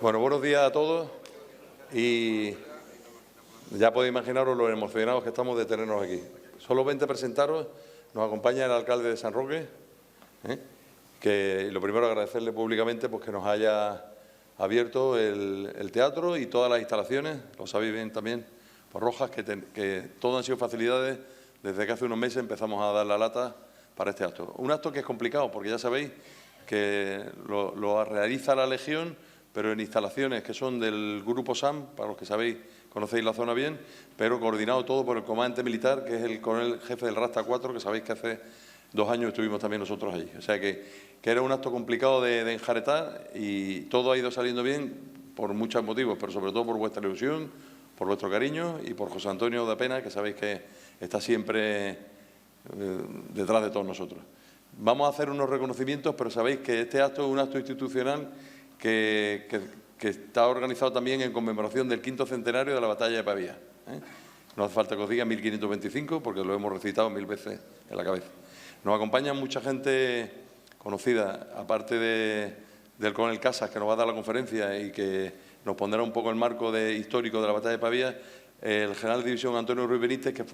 Bueno, buenos días a todos y ya podéis imaginaros lo emocionados que estamos de tenernos aquí. Solo 20 presentaros, nos acompaña el alcalde de San Roque, que lo primero agradecerle públicamente pues, que nos haya abierto el teatro y todas las instalaciones, lo sabéis bien también, por Rojas, que todo han sido facilidades desde que hace unos meses empezamos a dar la lata para este acto. Un acto que es complicado porque ya sabéis que lo realiza la Legión, pero en instalaciones que son del Grupo SAM, para los que sabéis, conocéis la zona bien, pero coordinado todo por el comandante militar, que es el coronel jefe del Rasta 4, que sabéis que hace 2 años estuvimos también nosotros allí. O sea que era un acto complicado de enjaretar y todo ha ido saliendo bien por muchos motivos, pero sobre todo por vuestra ilusión, por vuestro cariño y por José Antonio de Pena, que sabéis que está siempre detrás de todos nosotros. Vamos a hacer unos reconocimientos, pero sabéis que este acto es un acto institucional que está organizado también en conmemoración del 5º centenario de la batalla de Pavía. No hace falta que os diga 1525, porque lo hemos recitado 1000 veces en la cabeza. Nos acompaña mucha gente conocida, aparte del coronel Casas, que nos va a dar la conferencia y que nos pondrá un poco el marco histórico de la batalla de Pavía, el general de división Antonio Ruiz Benítez, que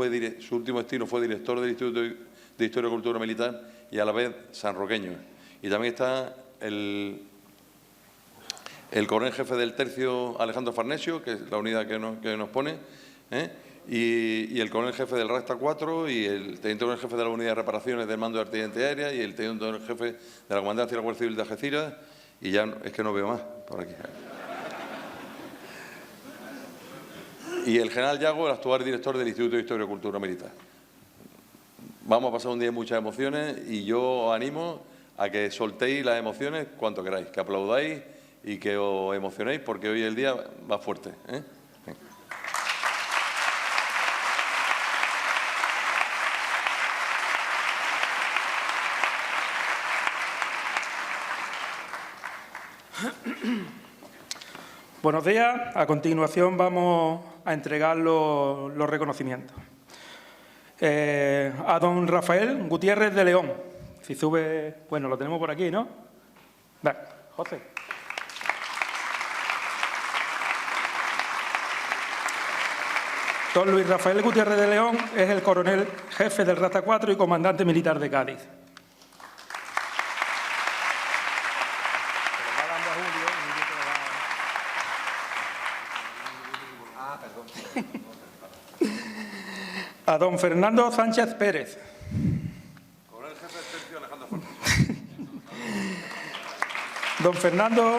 su último destino fue director del Instituto de Historia y Cultura Militar y a la vez sanroqueño. Y también está el coronel jefe del tercio Alejandro Farnesio, que es la unidad que nos pone, y el coronel jefe del Rasta 4 y el teniente coronel jefe de la unidad de reparaciones del mando de artillería aérea y el teniente coronel jefe de la comandancia de la Guardia Civil de Algeciras, y ya es que no veo más por aquí. Y el general Yago, el actual director del Instituto de Historia y Cultura Militar. Vamos a pasar un día de muchas emociones y yo os animo a que soltéis las emociones cuanto queráis, que aplaudáis y que os emocionéis, porque hoy el día va fuerte. Buenos días. A continuación vamos a entregar los reconocimientos. A don Rafael Gutiérrez de León. Si sube, bueno, lo tenemos por aquí, ¿no? Vale, José. Don Luis Rafael Gutiérrez de León es el coronel jefe del Rasta 4 y comandante militar de Cádiz. A don Fernando Sánchez Pérez. Coronel jefe del tercio Alejandro Farnesio. Don Fernando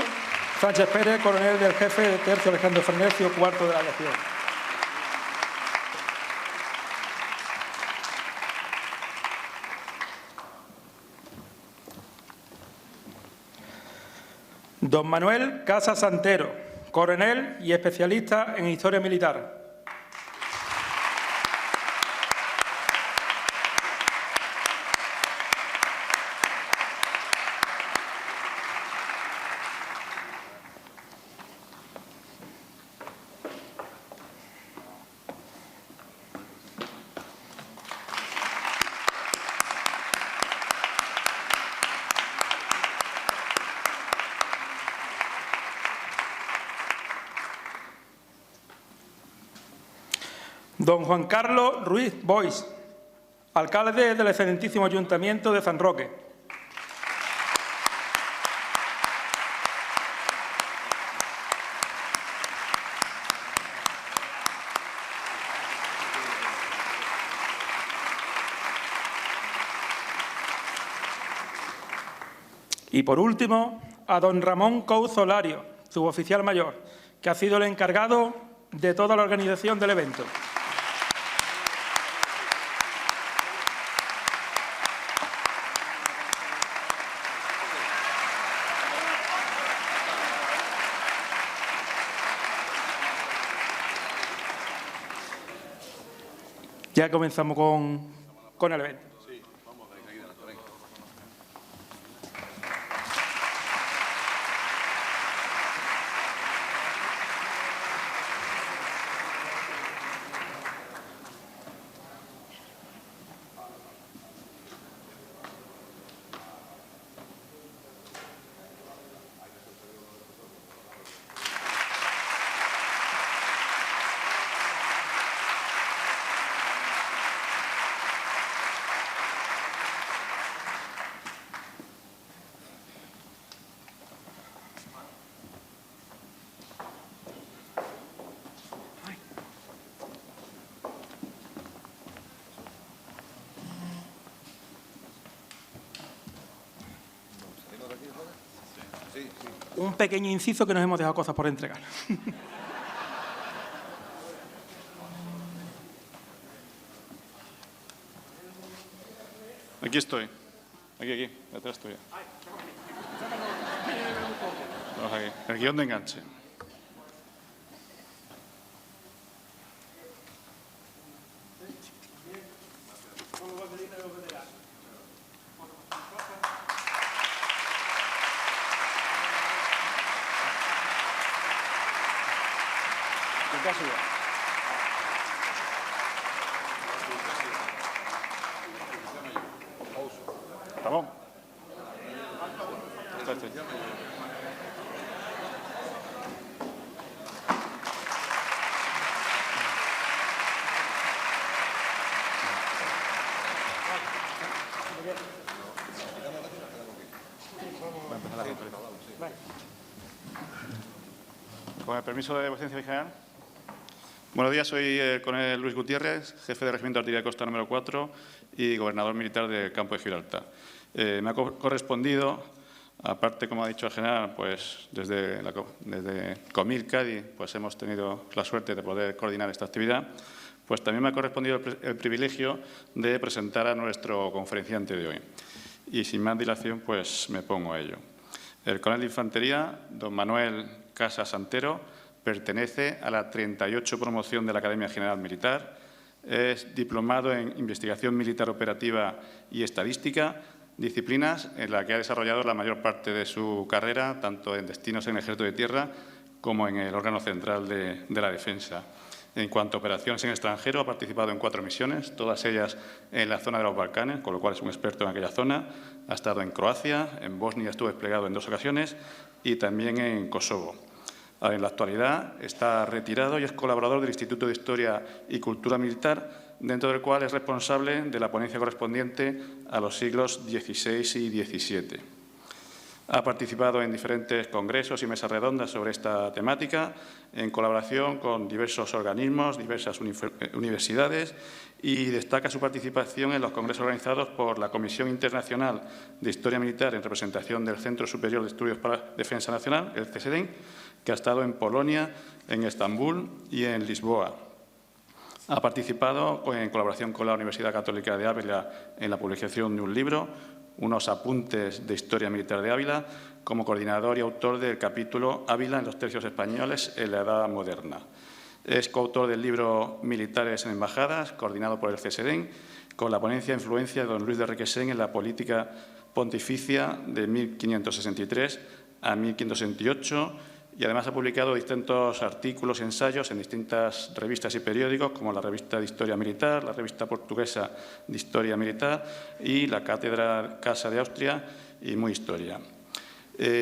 Sánchez Pérez, coronel del jefe del tercio Alejandro Farnesio, cuarto de la Legión. Don Manuel Casas Santero, coronel y especialista en historia militar. Don Juan Carlos Ruiz Boix, alcalde del excelentísimo Ayuntamiento de San Roque. Y por último, a don Ramón Couso Olario, suboficial mayor, que ha sido el encargado de toda la organización del evento. Ya comenzamos con el evento. Sí, vamos a seguir adelante. un pequeño inciso que nos hemos dejado cosas por entregar. Aquí estoy. Aquí, detrás tuya. Vamos aquí. El guión de enganche. Ramón. Con el permiso de vuestra general. Buenos días, soy el coronel Luis Gutiérrez, jefe del Regimiento de Artillería de Costa número 4 y gobernador militar del campo de Gibraltar. Me ha correspondido, aparte, como ha dicho el general, pues desde Comil Cádiz, pues hemos tenido la suerte de poder coordinar esta actividad, pues también me ha correspondido el privilegio de presentar a nuestro conferenciante de hoy. Y sin más dilación, pues me pongo a ello. El coronel de Infantería, don Manuel Casas Santero, pertenece a la 38 promoción de la Academia General Militar, es diplomado en Investigación Militar Operativa y Estadística, disciplinas en las que ha desarrollado la mayor parte de su carrera, tanto en destinos en el Ejército de Tierra como en el órgano central de la Defensa. En cuanto a operaciones en extranjero, ha participado en 4 misiones, todas ellas en la zona de los Balcanes, con lo cual es un experto en aquella zona. Ha estado en Croacia, en Bosnia estuvo desplegado en 2 ocasiones y también en Kosovo. En la actualidad está retirado y es colaborador del Instituto de Historia y Cultura Militar, dentro del cual es responsable de la ponencia correspondiente a los siglos XVI y XVII. Ha participado en diferentes congresos y mesas redondas sobre esta temática, en colaboración con diversos organismos, diversas universidades, y destaca su participación en los congresos organizados por la Comisión Internacional de Historia Militar en representación del Centro Superior de Estudios para Defensa Nacional, el CSDEN, que ha estado en Polonia, en Estambul y en Lisboa. Ha participado en colaboración con la Universidad Católica de Ávila en la publicación de un libro, unos apuntes de Historia Militar de Ávila, como coordinador y autor del capítulo Ávila en los tercios españoles en la Edad Moderna. Es coautor del libro Militares en Embajadas, coordinado por el CSDEN, con la ponencia Influencia de don Luis de Requesén en la política pontificia de 1563 a 1568, y además ha publicado distintos artículos y ensayos en distintas revistas y periódicos, como la Revista de Historia Militar, la Revista Portuguesa de Historia Militar y la Cátedra Casa de Austria y Muy Historia.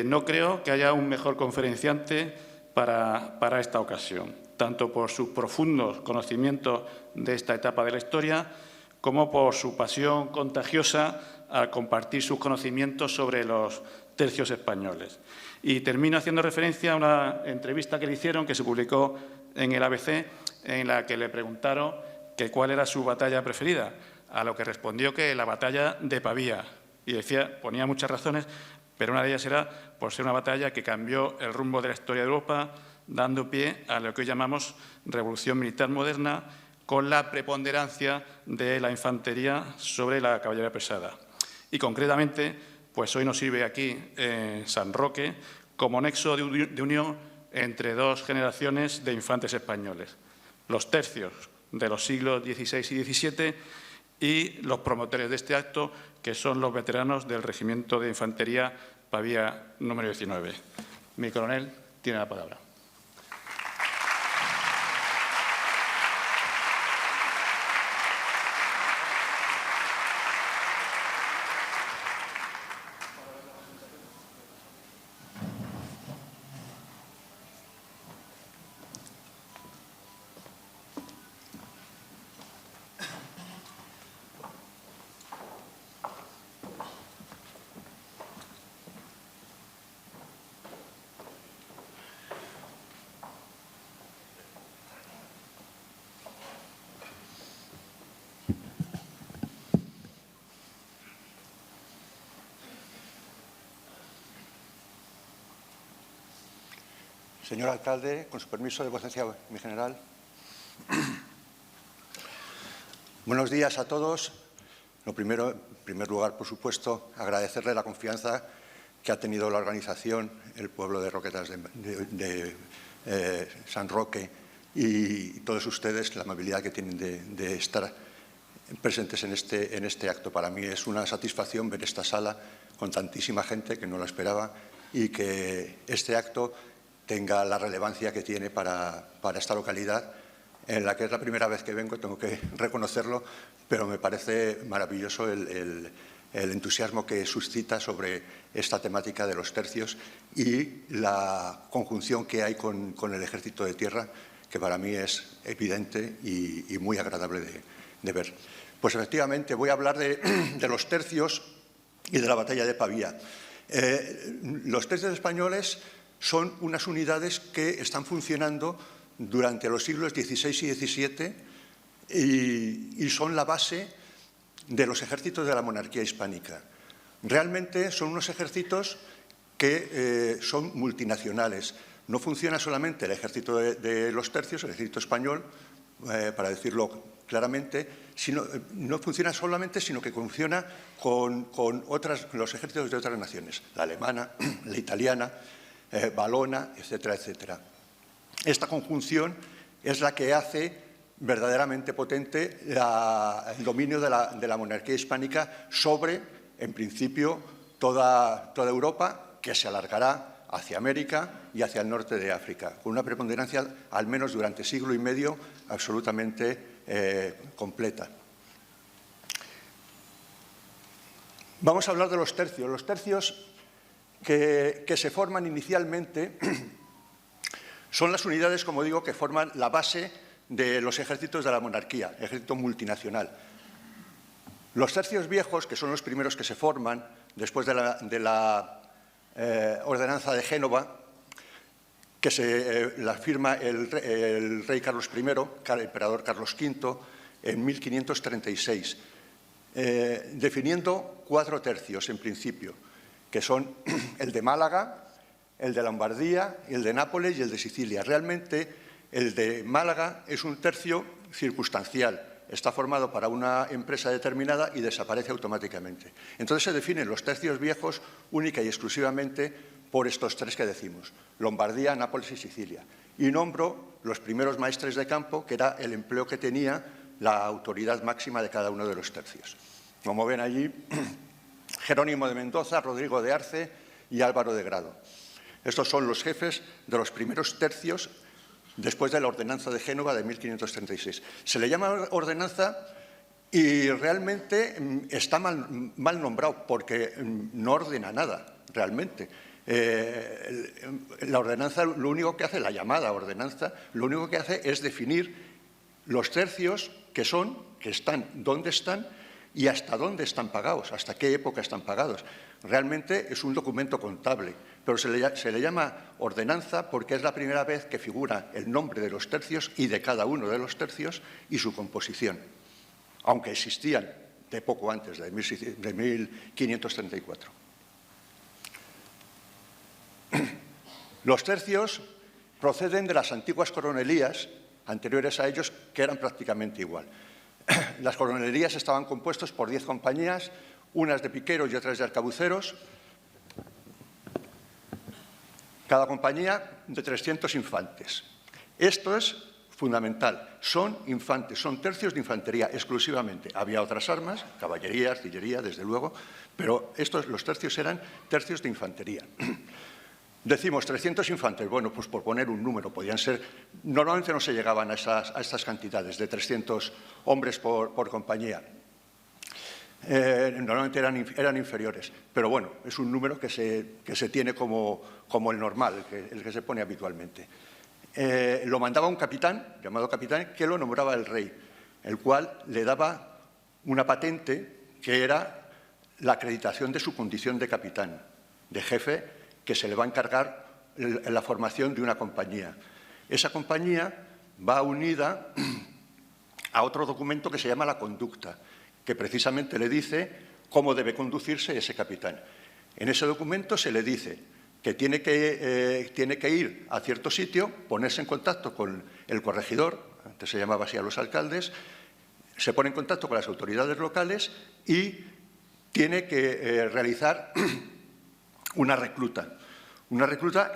No creo que haya un mejor conferenciante para esta ocasión, tanto por sus profundos conocimientos de esta etapa de la historia, como por su pasión contagiosa al compartir sus conocimientos sobre los tercios españoles. Y termino haciendo referencia a una entrevista que le hicieron, que se publicó en el ABC, en la que le preguntaron que cuál era su batalla preferida, a lo que respondió que la batalla de Pavía. Y ponía muchas razones, pero una de ellas era por ser una batalla que cambió el rumbo de la historia de Europa, dando pie a lo que hoy llamamos Revolución Militar Moderna, con la preponderancia de la infantería sobre la caballería pesada. Y concretamente, pues hoy nos sirve aquí San Roque como nexo de unión entre 2 generaciones de infantes españoles, los tercios de los siglos XVI y XVII y los promotores de este acto, que son los veteranos del Regimiento de Infantería Pavía número 19. Mi coronel tiene la palabra. Señor alcalde, con su permiso de vuecencia, mi general. Buenos días a todos. Lo primero, en primer lugar, por supuesto, agradecerle la confianza que ha tenido la organización, el pueblo de Roquetas de San Roque y todos ustedes, la amabilidad que tienen de estar presentes en este acto. Para mí es una satisfacción ver esta sala con tantísima gente que no la esperaba y que este acto tenga la relevancia que tiene para esta localidad, en la que es la primera vez que vengo, tengo que reconocerlo, pero me parece maravilloso el entusiasmo que suscita sobre esta temática de los tercios y la conjunción que hay con el Ejército de Tierra, que para mí es evidente y muy agradable de ver. Pues efectivamente voy a hablar de los tercios y de la batalla de Pavía. Los tercios españoles son unas unidades que están funcionando durante los siglos XVI y XVII y son la base de los ejércitos de la monarquía hispánica. Realmente son unos ejércitos que son multinacionales. No funciona solamente el ejército de los tercios, el ejército español, para decirlo claramente, no funciona solamente, sino que funciona con los ejércitos de otras naciones, la alemana, la italiana, valona, etcétera, etcétera. Esta conjunción es la que hace verdaderamente potente el dominio de la monarquía hispánica sobre, en principio, toda Europa, que se alargará hacia América y hacia el norte de África, con una preponderancia, al menos durante siglo y medio, absolutamente completa. Vamos a hablar de los tercios. Los tercios que se forman inicialmente son las unidades, como digo, que forman la base de los ejércitos de la monarquía, ejército multinacional. Los tercios viejos, que son los primeros que se forman después de la ordenanza de Génova, que la firma el rey Carlos I, el emperador Carlos V, en 1536, definiendo 4 tercios en principio, que son el de Málaga, el de Lombardía, el de Nápoles y el de Sicilia. Realmente el de Málaga es un tercio circunstancial, está formado para una empresa determinada y desaparece automáticamente. Entonces se definen los tercios viejos única y exclusivamente por estos 3 que decimos, Lombardía, Nápoles y Sicilia. Y nombro los primeros maestres de campo, que era el empleo que tenía la autoridad máxima de cada uno de los tercios. Como ven allí, Jerónimo de Mendoza, Rodrigo de Arce y Álvaro de Grado. Estos son los jefes de los primeros tercios después de la ordenanza de Génova de 1536. Se le llama ordenanza y realmente está mal nombrado porque no ordena nada, realmente. La ordenanza, lo único que hace, la llamada ordenanza, lo único que hace es definir los tercios que están, dónde están y hasta dónde están pagados, hasta qué época están pagados. Realmente es un documento contable, pero se le llama ordenanza porque es la primera vez que figura el nombre de los tercios y de cada uno de los tercios y su composición, aunque existían de poco antes, de 1534. Los tercios proceden de las antiguas coronelías anteriores a ellos, que eran prácticamente igual. Las coronelías estaban compuestas por 10 compañías, unas de piqueros y otras de arcabuceros, cada compañía de 300 infantes. Esto es fundamental, son infantes, son tercios de infantería exclusivamente. Había otras armas, caballería, artillería, desde luego, pero los tercios eran tercios de infantería. Decimos 300 infantes, bueno, pues por poner un número, podían ser, normalmente no se llegaban a estas cantidades de 300 hombres por compañía. Normalmente eran inferiores, pero bueno, es un número que se tiene como el normal, el que se pone habitualmente. Lo mandaba un capitán, llamado capitán, que lo nombraba el rey, el cual le daba una patente que era la acreditación de su condición de capitán, de jefe, que se le va a encargar la formación de una compañía. Esa compañía va unida a otro documento que se llama la conducta, que precisamente le dice cómo debe conducirse ese capitán. En ese documento se le dice que tiene que ir a cierto sitio, ponerse en contacto con el corregidor, antes se llamaba así a los alcaldes, se pone en contacto con las autoridades locales y tiene que realizar una recluta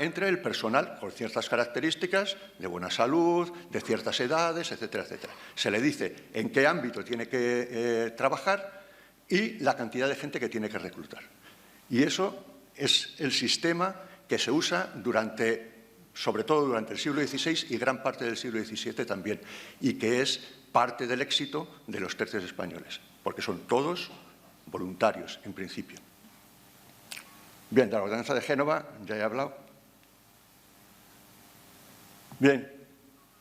entre el personal con ciertas características de buena salud, de ciertas edades, etcétera, etcétera. Se le dice en qué ámbito tiene que trabajar y la cantidad de gente que tiene que reclutar. Y eso es el sistema que se usa sobre todo durante el siglo XVI y gran parte del siglo XVII también, y que es parte del éxito de los tercios españoles, porque son todos voluntarios, en principio. Bien, de la ordenanza de Génova ya he hablado. Bien,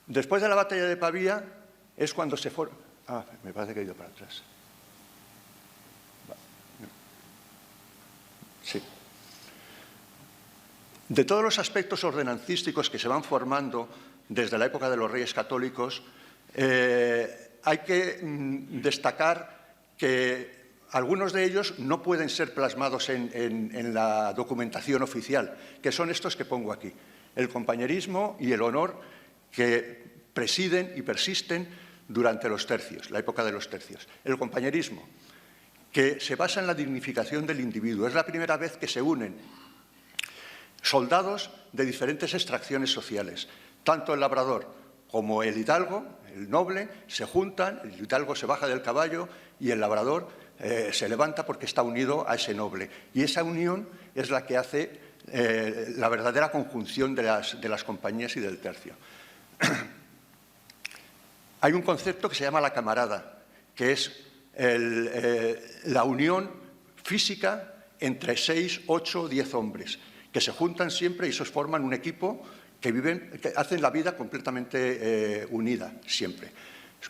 después de la batalla de Pavía es cuando se forma... me parece que he ido para atrás. Sí. De todos los aspectos ordenancísticos que se van formando desde la época de los Reyes Católicos, hay que destacar que algunos de ellos no pueden ser plasmados en la documentación oficial, que son estos que pongo aquí. El compañerismo y el honor que presiden y persisten durante los tercios, la época de los tercios. El compañerismo, que se basa en la dignificación del individuo. Es la primera vez que se unen soldados de diferentes extracciones sociales. Tanto el labrador como el hidalgo, el noble, se juntan, el hidalgo se baja del caballo y el labrador se levanta porque está unido a ese noble. Y esa unión es la que hace la verdadera conjunción de las compañías y del tercio. Hay un concepto que se llama la camarada, que es la unión física entre 6, 8, 10 hombres, que se juntan siempre y esos forman un equipo que hacen la vida completamente unida, siempre.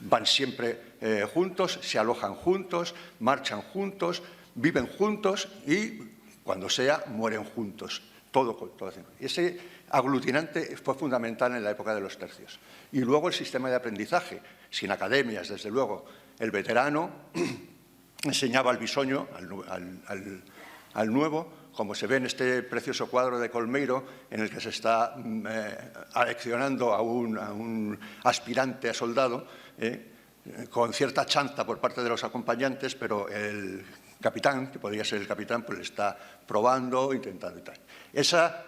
Van siempre juntos, se alojan juntos, marchan juntos, viven juntos y, cuando sea, mueren juntos. Todo. Ese aglutinante fue fundamental en la época de los tercios. Y luego el sistema de aprendizaje, sin academias, desde luego. El veterano enseñaba al bisoño, al nuevo, como se ve en este precioso cuadro de Colmeiro, en el que se está aleccionando a un aspirante a soldado, con cierta chanza por parte de los acompañantes, pero el capitán, que podría ser el capitán, pues le está probando, intentando y tal. Esa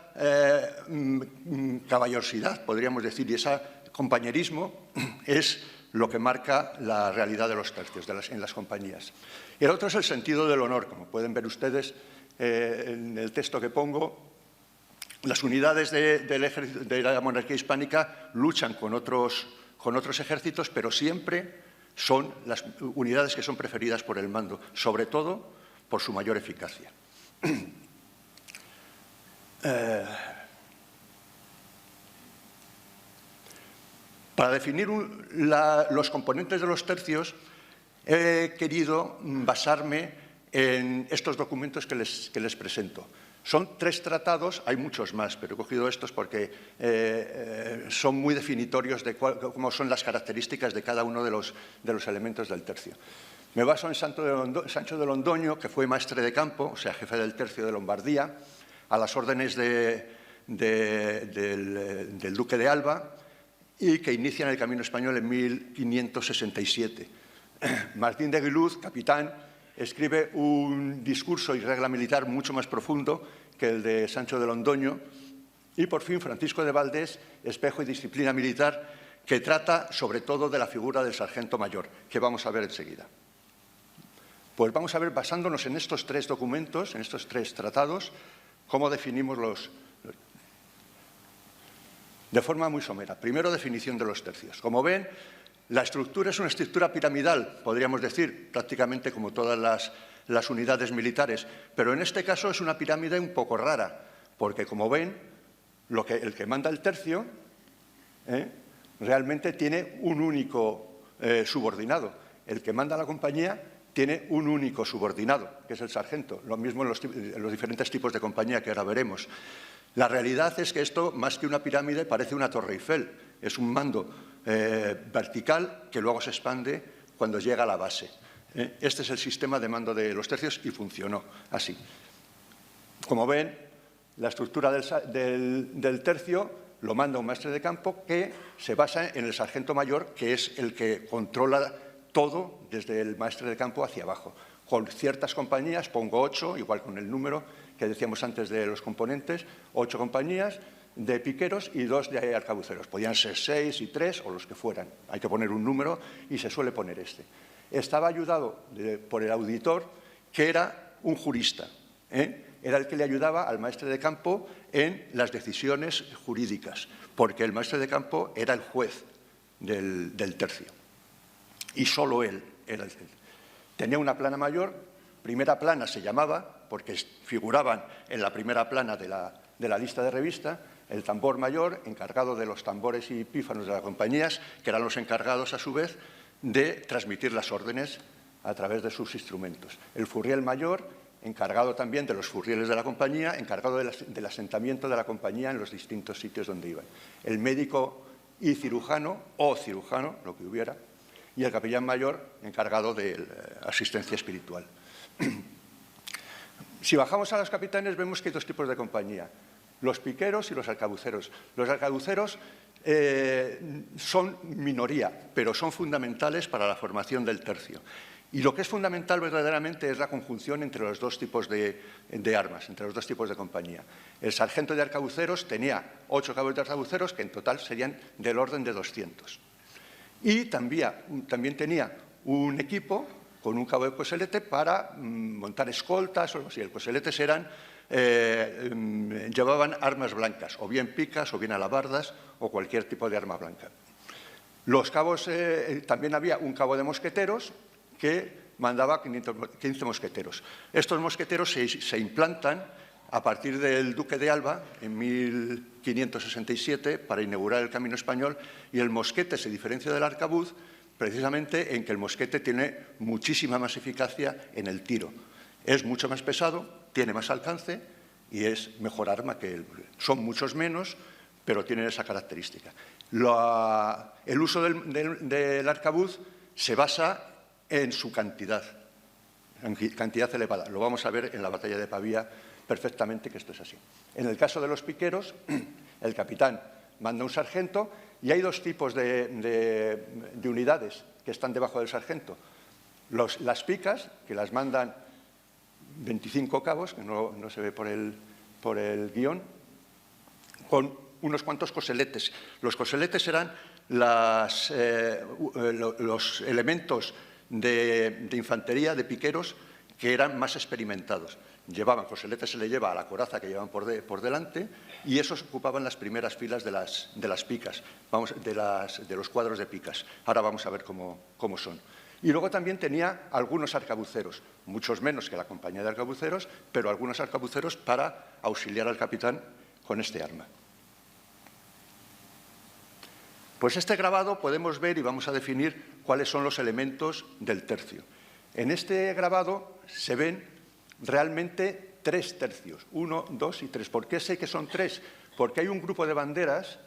caballerosidad, podríamos decir, y ese compañerismo es lo que marca la realidad de los tercios en las compañías. Y el otro es el sentido del honor. Como pueden ver ustedes en el texto que pongo, las unidades de la monarquía hispánica luchan con otros ejércitos, pero siempre son las unidades que son preferidas por el mando, sobre todo por su mayor eficacia. Para definir los componentes de los tercios, he querido basarme en estos documentos que les presento. Son 3 tratados, hay muchos más, pero he cogido estos porque son muy definitorios de cómo son las características de cada uno de los elementos del tercio. Me baso en Sancho de Londoño, que fue maestre de campo, o sea, jefe del tercio de Lombardía, a las órdenes del duque de Alba, y que inician el camino español en 1567. Martín de Aguiluz, capitán, escribe un discurso y regla militar mucho más profundo que el de Sancho de Londoño, y por fin Francisco de Valdés, espejo y disciplina militar, que trata sobre todo de la figura del sargento mayor, que vamos a ver enseguida. Pues vamos a ver, basándonos en estos 3 documentos, en estos 3 tratados, cómo definimos de forma muy somera. Primero, definición de los tercios. Como ven, la estructura es una estructura piramidal, podríamos decir, prácticamente como todas las unidades militares, pero en este caso es una pirámide un poco rara, porque como ven, el que manda el tercio realmente tiene un único subordinado. El que manda la compañía tiene un único subordinado, que es el sargento. Lo mismo en los diferentes tipos de compañía que ahora veremos. La realidad es que esto, más que una pirámide, parece una Torre Eiffel. Es un mando vertical que luego se expande cuando llega a la base. Este es el sistema de mando de los tercios y funcionó así. Como ven, La estructura del tercio lo manda un maestre de campo que se basa en el sargento mayor, que es el que controla todo desde el maestre de campo hacia abajo. Con ciertas compañías, pongo 8, igual con el número que decíamos antes de los componentes, 8 compañías de piqueros y 2 de arcabuceros. Podían ser 6 y 3 o los que fueran. Hay que poner un número y se suele poner este. Estaba ayudado por el auditor, que era un jurista, Era el que le ayudaba al maestre de campo en las decisiones jurídicas, porque el maestre de campo era el juez del tercio. Y solo él era el juez. Tenía una plana mayor, primera plana se llamaba, porque figuraban en la primera plana de la lista de revista, el tambor mayor, encargado de los tambores y pífanos de las compañías, que eran los encargados, a su vez, de transmitir las órdenes a través de sus instrumentos. El furriel mayor, encargado también de los furrieles de la compañía, encargado del asentamiento de la compañía en los distintos sitios donde iban. El médico y cirujano, o cirujano, lo que hubiera, y el capellán mayor, encargado de asistencia espiritual. Si bajamos a los capitanes, vemos que hay 2 tipos de compañía, los piqueros y los arcabuceros. Los arcabuceros son minoría, pero son fundamentales para la formación del tercio. Y lo que es fundamental verdaderamente es la conjunción entre los 2 tipos de armas, entre los 2 tipos de compañía. El sargento de arcabuceros tenía 8 cabos de arcabuceros, que en total serían del orden de 200. Y también tenía un equipo con un cabo de coselete para montar escoltas o algo así. El coselete llevaban armas blancas, o bien picas, o bien alabardas, o cualquier tipo de arma blanca. Los cabos, también había un cabo de mosqueteros que mandaba 15 mosqueteros. Estos mosqueteros se implantan a partir del Duque de Alba en 1567 para inaugurar el Camino Español, y el mosquete se diferencia del arcabuz precisamente en que el mosquete tiene muchísima más eficacia en el tiro. Es mucho más pesado, tiene más alcance y es mejor arma que son muchos menos, pero tienen esa característica. El uso del arcabuz se basa en su cantidad elevada. Lo vamos a ver en la batalla de Pavía perfectamente, que esto es así. En el caso de los piqueros, el capitán manda un sargento y hay 2 tipos de unidades que están debajo del sargento. Las picas, que las mandan 25 cabos, que no se ve por el guión, con unos cuantos coseletes. Los coseletes eran los elementos de infantería, de piqueros, que eran más experimentados. Coseletes se le lleva a la coraza que llevan por delante, y esos ocupaban las primeras filas de las picas, de los cuadros de picas. Ahora vamos a ver cómo son. Y luego también tenía algunos arcabuceros, muchos menos que la compañía de arcabuceros, pero algunos arcabuceros para auxiliar al capitán con este arma. Pues este grabado podemos ver y vamos a definir cuáles son los elementos del tercio. En este grabado se ven realmente 3 tercios, 1, 2 y 3. ¿Por qué sé que son 3? Porque hay un grupo de banderas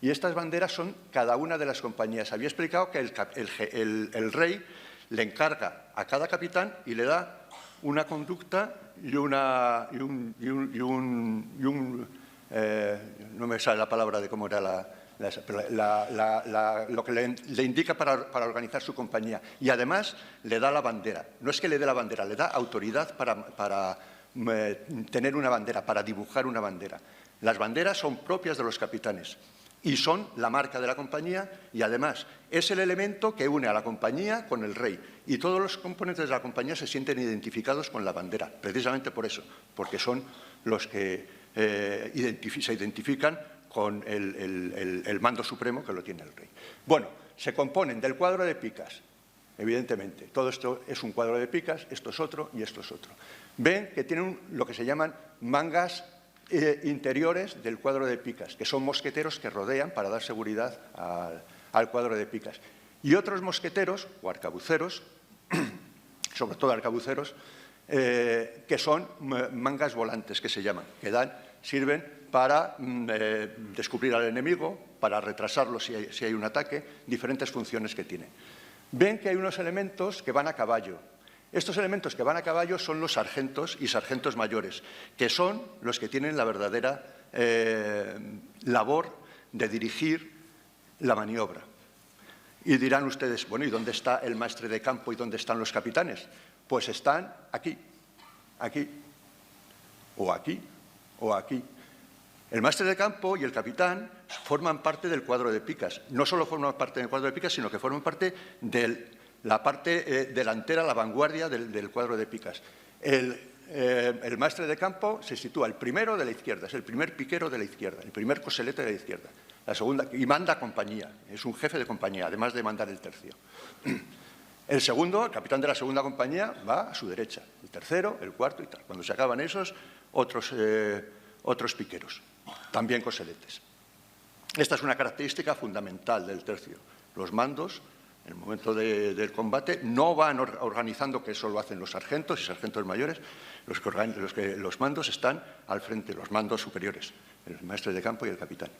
y estas banderas son cada una de las compañías. Había explicado que el rey le encarga a cada capitán y le da una conducta no me sale la palabra de cómo era lo que le indica para organizar su compañía, y además le da la bandera. No es que le dé la bandera, le da autoridad para tener una bandera, para dibujar una bandera. Las banderas son propias de los capitanes y son la marca de la compañía, y además es el elemento que une a la compañía con el rey, y todos los componentes de la compañía se sienten identificados con la bandera, precisamente por eso, porque son los que se identifican con el mando supremo que lo tiene el rey. Bueno, se componen del cuadro de picas, evidentemente. Todo esto es un cuadro de picas, esto es otro y esto es otro. Ven que tienen lo que se llaman mangas interiores del cuadro de picas, que son mosqueteros que rodean para dar seguridad al cuadro de picas. Y otros mosqueteros o arcabuceros, sobre todo arcabuceros, que son mangas volantes, que se llaman, que sirven para descubrir al enemigo, para retrasarlo si hay un ataque, diferentes funciones que tienen. Ven que hay unos elementos que van a caballo. Estos elementos que van a caballo son los sargentos y sargentos mayores, que son los que tienen la verdadera labor de dirigir la maniobra. Y dirán ustedes, bueno, ¿y dónde está el maestre de campo y dónde están los capitanes? Pues están aquí, aquí, o aquí, o aquí. El maestre de campo y el capitán forman parte del cuadro de picas. No solo forman parte del cuadro de picas, sino que forman parte de la parte delantera, la vanguardia del cuadro de picas. El maestre de campo se sitúa el primero de la izquierda, es el primer piquero de la izquierda, el primer coselete de la izquierda. La segunda, y manda compañía, es un jefe de compañía, además de mandar el tercio. El segundo, el capitán de la segunda compañía, va a su derecha. El tercero, el cuarto y tal. Cuando se acaban esos, otros piqueros, también coseletes. Esta es una característica fundamental del tercio. Los mandos, en el momento del combate, no van organizando, que eso lo hacen los sargentos y sargentos mayores. Los mandos están al frente, los mandos superiores, el maestre de campo y el capitán.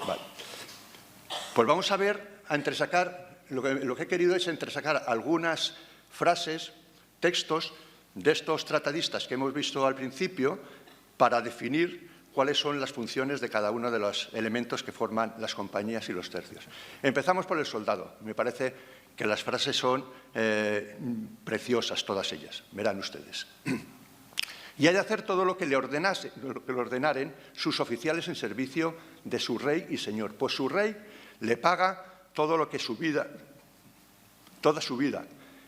Vale. Pues vamos a ver, a entresacar, lo que he querido es entresacar algunas frases, textos de estos tratadistas que hemos visto al principio para definir cuáles son las funciones de cada uno de los elementos que forman las compañías y los tercios. Empezamos por el soldado. Me parece que las frases son preciosas, todas ellas. Verán ustedes. Y ha de hacer todo lo que le ordenaren sus oficiales en servicio de su rey y señor, pues su rey le paga todo lo que toda su vida,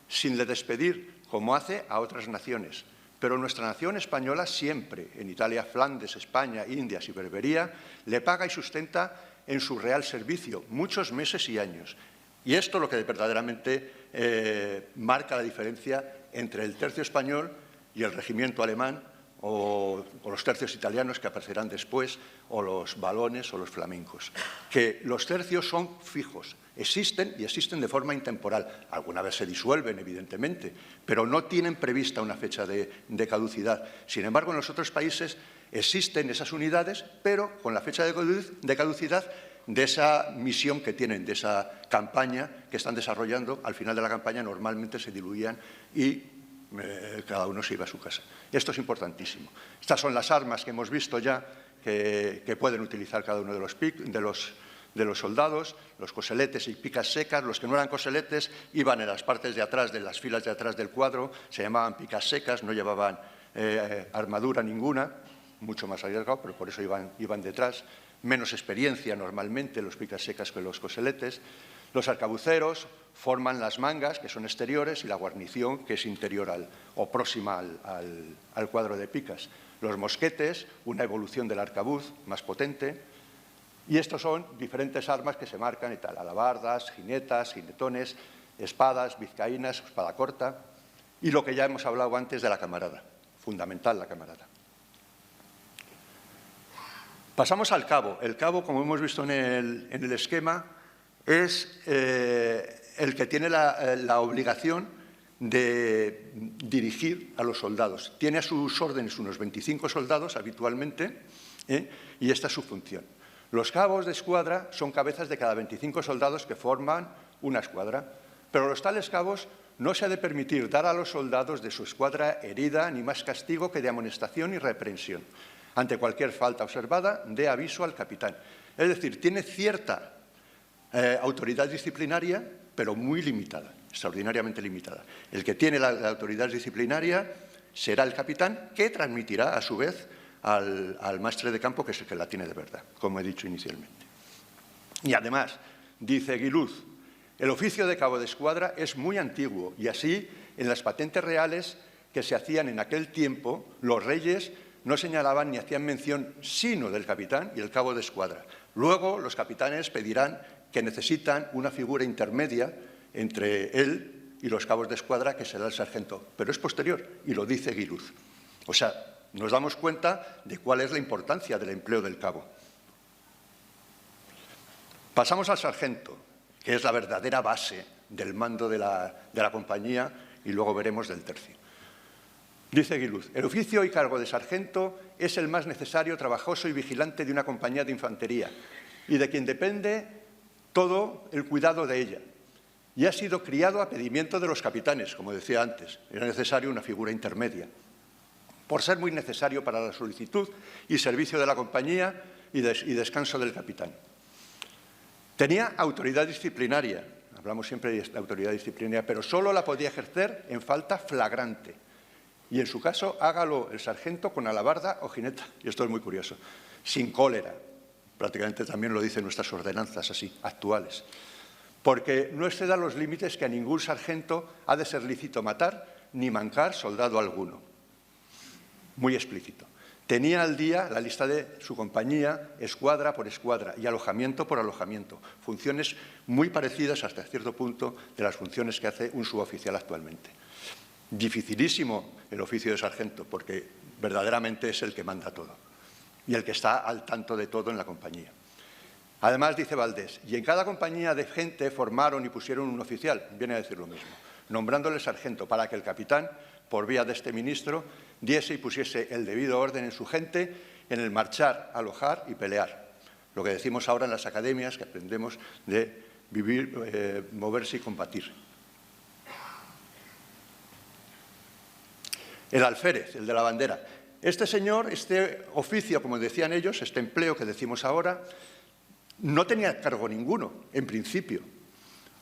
sin le despedir, como hace a otras naciones. Pero nuestra nación española siempre, en Italia, Flandes, España, Indias y Berbería, le paga y sustenta en su real servicio muchos meses y años. Y esto es lo que verdaderamente marca la diferencia entre el tercio español y el regimiento alemán, o los tercios italianos que aparecerán después, o los valones o los flamencos. Que los tercios son fijos, existen y existen de forma intemporal. Alguna vez se disuelven, evidentemente, pero no tienen prevista una fecha de caducidad. Sin embargo, en los otros países existen esas unidades, pero con la fecha de caducidad de esa misión que tienen, de esa campaña que están desarrollando. Al final de la campaña normalmente se diluían y cada uno se iba a su casa. Esto es importantísimo. Estas son las armas que hemos visto ya que pueden utilizar cada uno de los soldados, los coseletes y picas secas. Los que no eran coseletes iban en las partes de atrás, de las filas de atrás del cuadro, se llamaban picas secas, no llevaban armadura ninguna, mucho más arriesgado, pero por eso iban detrás. Menos experiencia normalmente los picas secas que los coseletes. Los arcabuceros forman las mangas, que son exteriores, y la guarnición, que es interior o próxima al cuadro de picas. Los mosquetes, una evolución del arcabuz más potente. Y estos son diferentes armas que se marcan y tal: alabardas, jinetas, jinetones, espadas, vizcaínas, espada corta. Y lo que ya hemos hablado antes de la camarada, fundamental la camarada. Pasamos al cabo. El cabo, como hemos visto en el esquema, es el que tiene la obligación de dirigir a los soldados. Tiene a sus órdenes unos 25 soldados habitualmente, y esta es su función. Los cabos de escuadra son cabezas de cada 25 soldados que forman una escuadra, pero los tales cabos no se ha de permitir dar a los soldados de su escuadra herida ni más castigo que de amonestación y reprensión. Ante cualquier falta observada, dé aviso al capitán. Es decir, tiene cierta autoridad disciplinaria, pero muy limitada, extraordinariamente limitada. El que tiene la autoridad disciplinaria será el capitán, que transmitirá a su vez al maestre de campo, que es el que la tiene de verdad, como he dicho inicialmente. Y además, dice Guiluz, el oficio de cabo de escuadra es muy antiguo y así, en las patentes reales que se hacían en aquel tiempo, los reyes no señalaban ni hacían mención sino del capitán y el cabo de escuadra. Luego, los capitanes pedirán que necesitan una figura intermedia entre él y los cabos de escuadra, que será el sargento. Pero es posterior, y lo dice Guiluz. O sea, nos damos cuenta de cuál es la importancia del empleo del cabo. Pasamos al sargento, que es la verdadera base del mando de la compañía, y luego veremos del tercio. Dice Guiluz, el oficio y cargo de sargento es el más necesario, trabajoso y vigilante de una compañía de infantería y de quien depende todo el cuidado de ella. Y ha sido criado a pedimiento de los capitanes, como decía antes. Era necesario una figura intermedia, por ser muy necesario para la solicitud y servicio de la compañía y descanso del capitán. Tenía autoridad disciplinaria, hablamos siempre de autoridad disciplinaria, pero solo la podía ejercer en falta flagrante. Y en su caso, hágalo el sargento con alabarda o jineta, y esto es muy curioso, sin cólera. Prácticamente también lo dicen nuestras ordenanzas así, actuales. Porque no exceda los límites que a ningún sargento ha de ser lícito matar ni mancar soldado alguno. Muy explícito. Tenía al día la lista de su compañía, escuadra por escuadra y alojamiento por alojamiento. Funciones muy parecidas hasta cierto punto de las funciones que hace un suboficial actualmente. Dificilísimo el oficio de sargento, porque verdaderamente es el que manda todo y el que está al tanto de todo en la compañía. Además, dice Valdés, y en cada compañía de gente formaron y pusieron un oficial, viene a decir lo mismo, nombrándole sargento para que el capitán, por vía de este ministro, diese y pusiese el debido orden en su gente en el marchar, alojar y pelear. Lo que decimos ahora en las academias, que aprendemos de vivir, moverse y combatir. El alférez, el de la bandera. Este señor, este oficio, como decían ellos, este empleo que decimos ahora, no tenía cargo ninguno, en principio,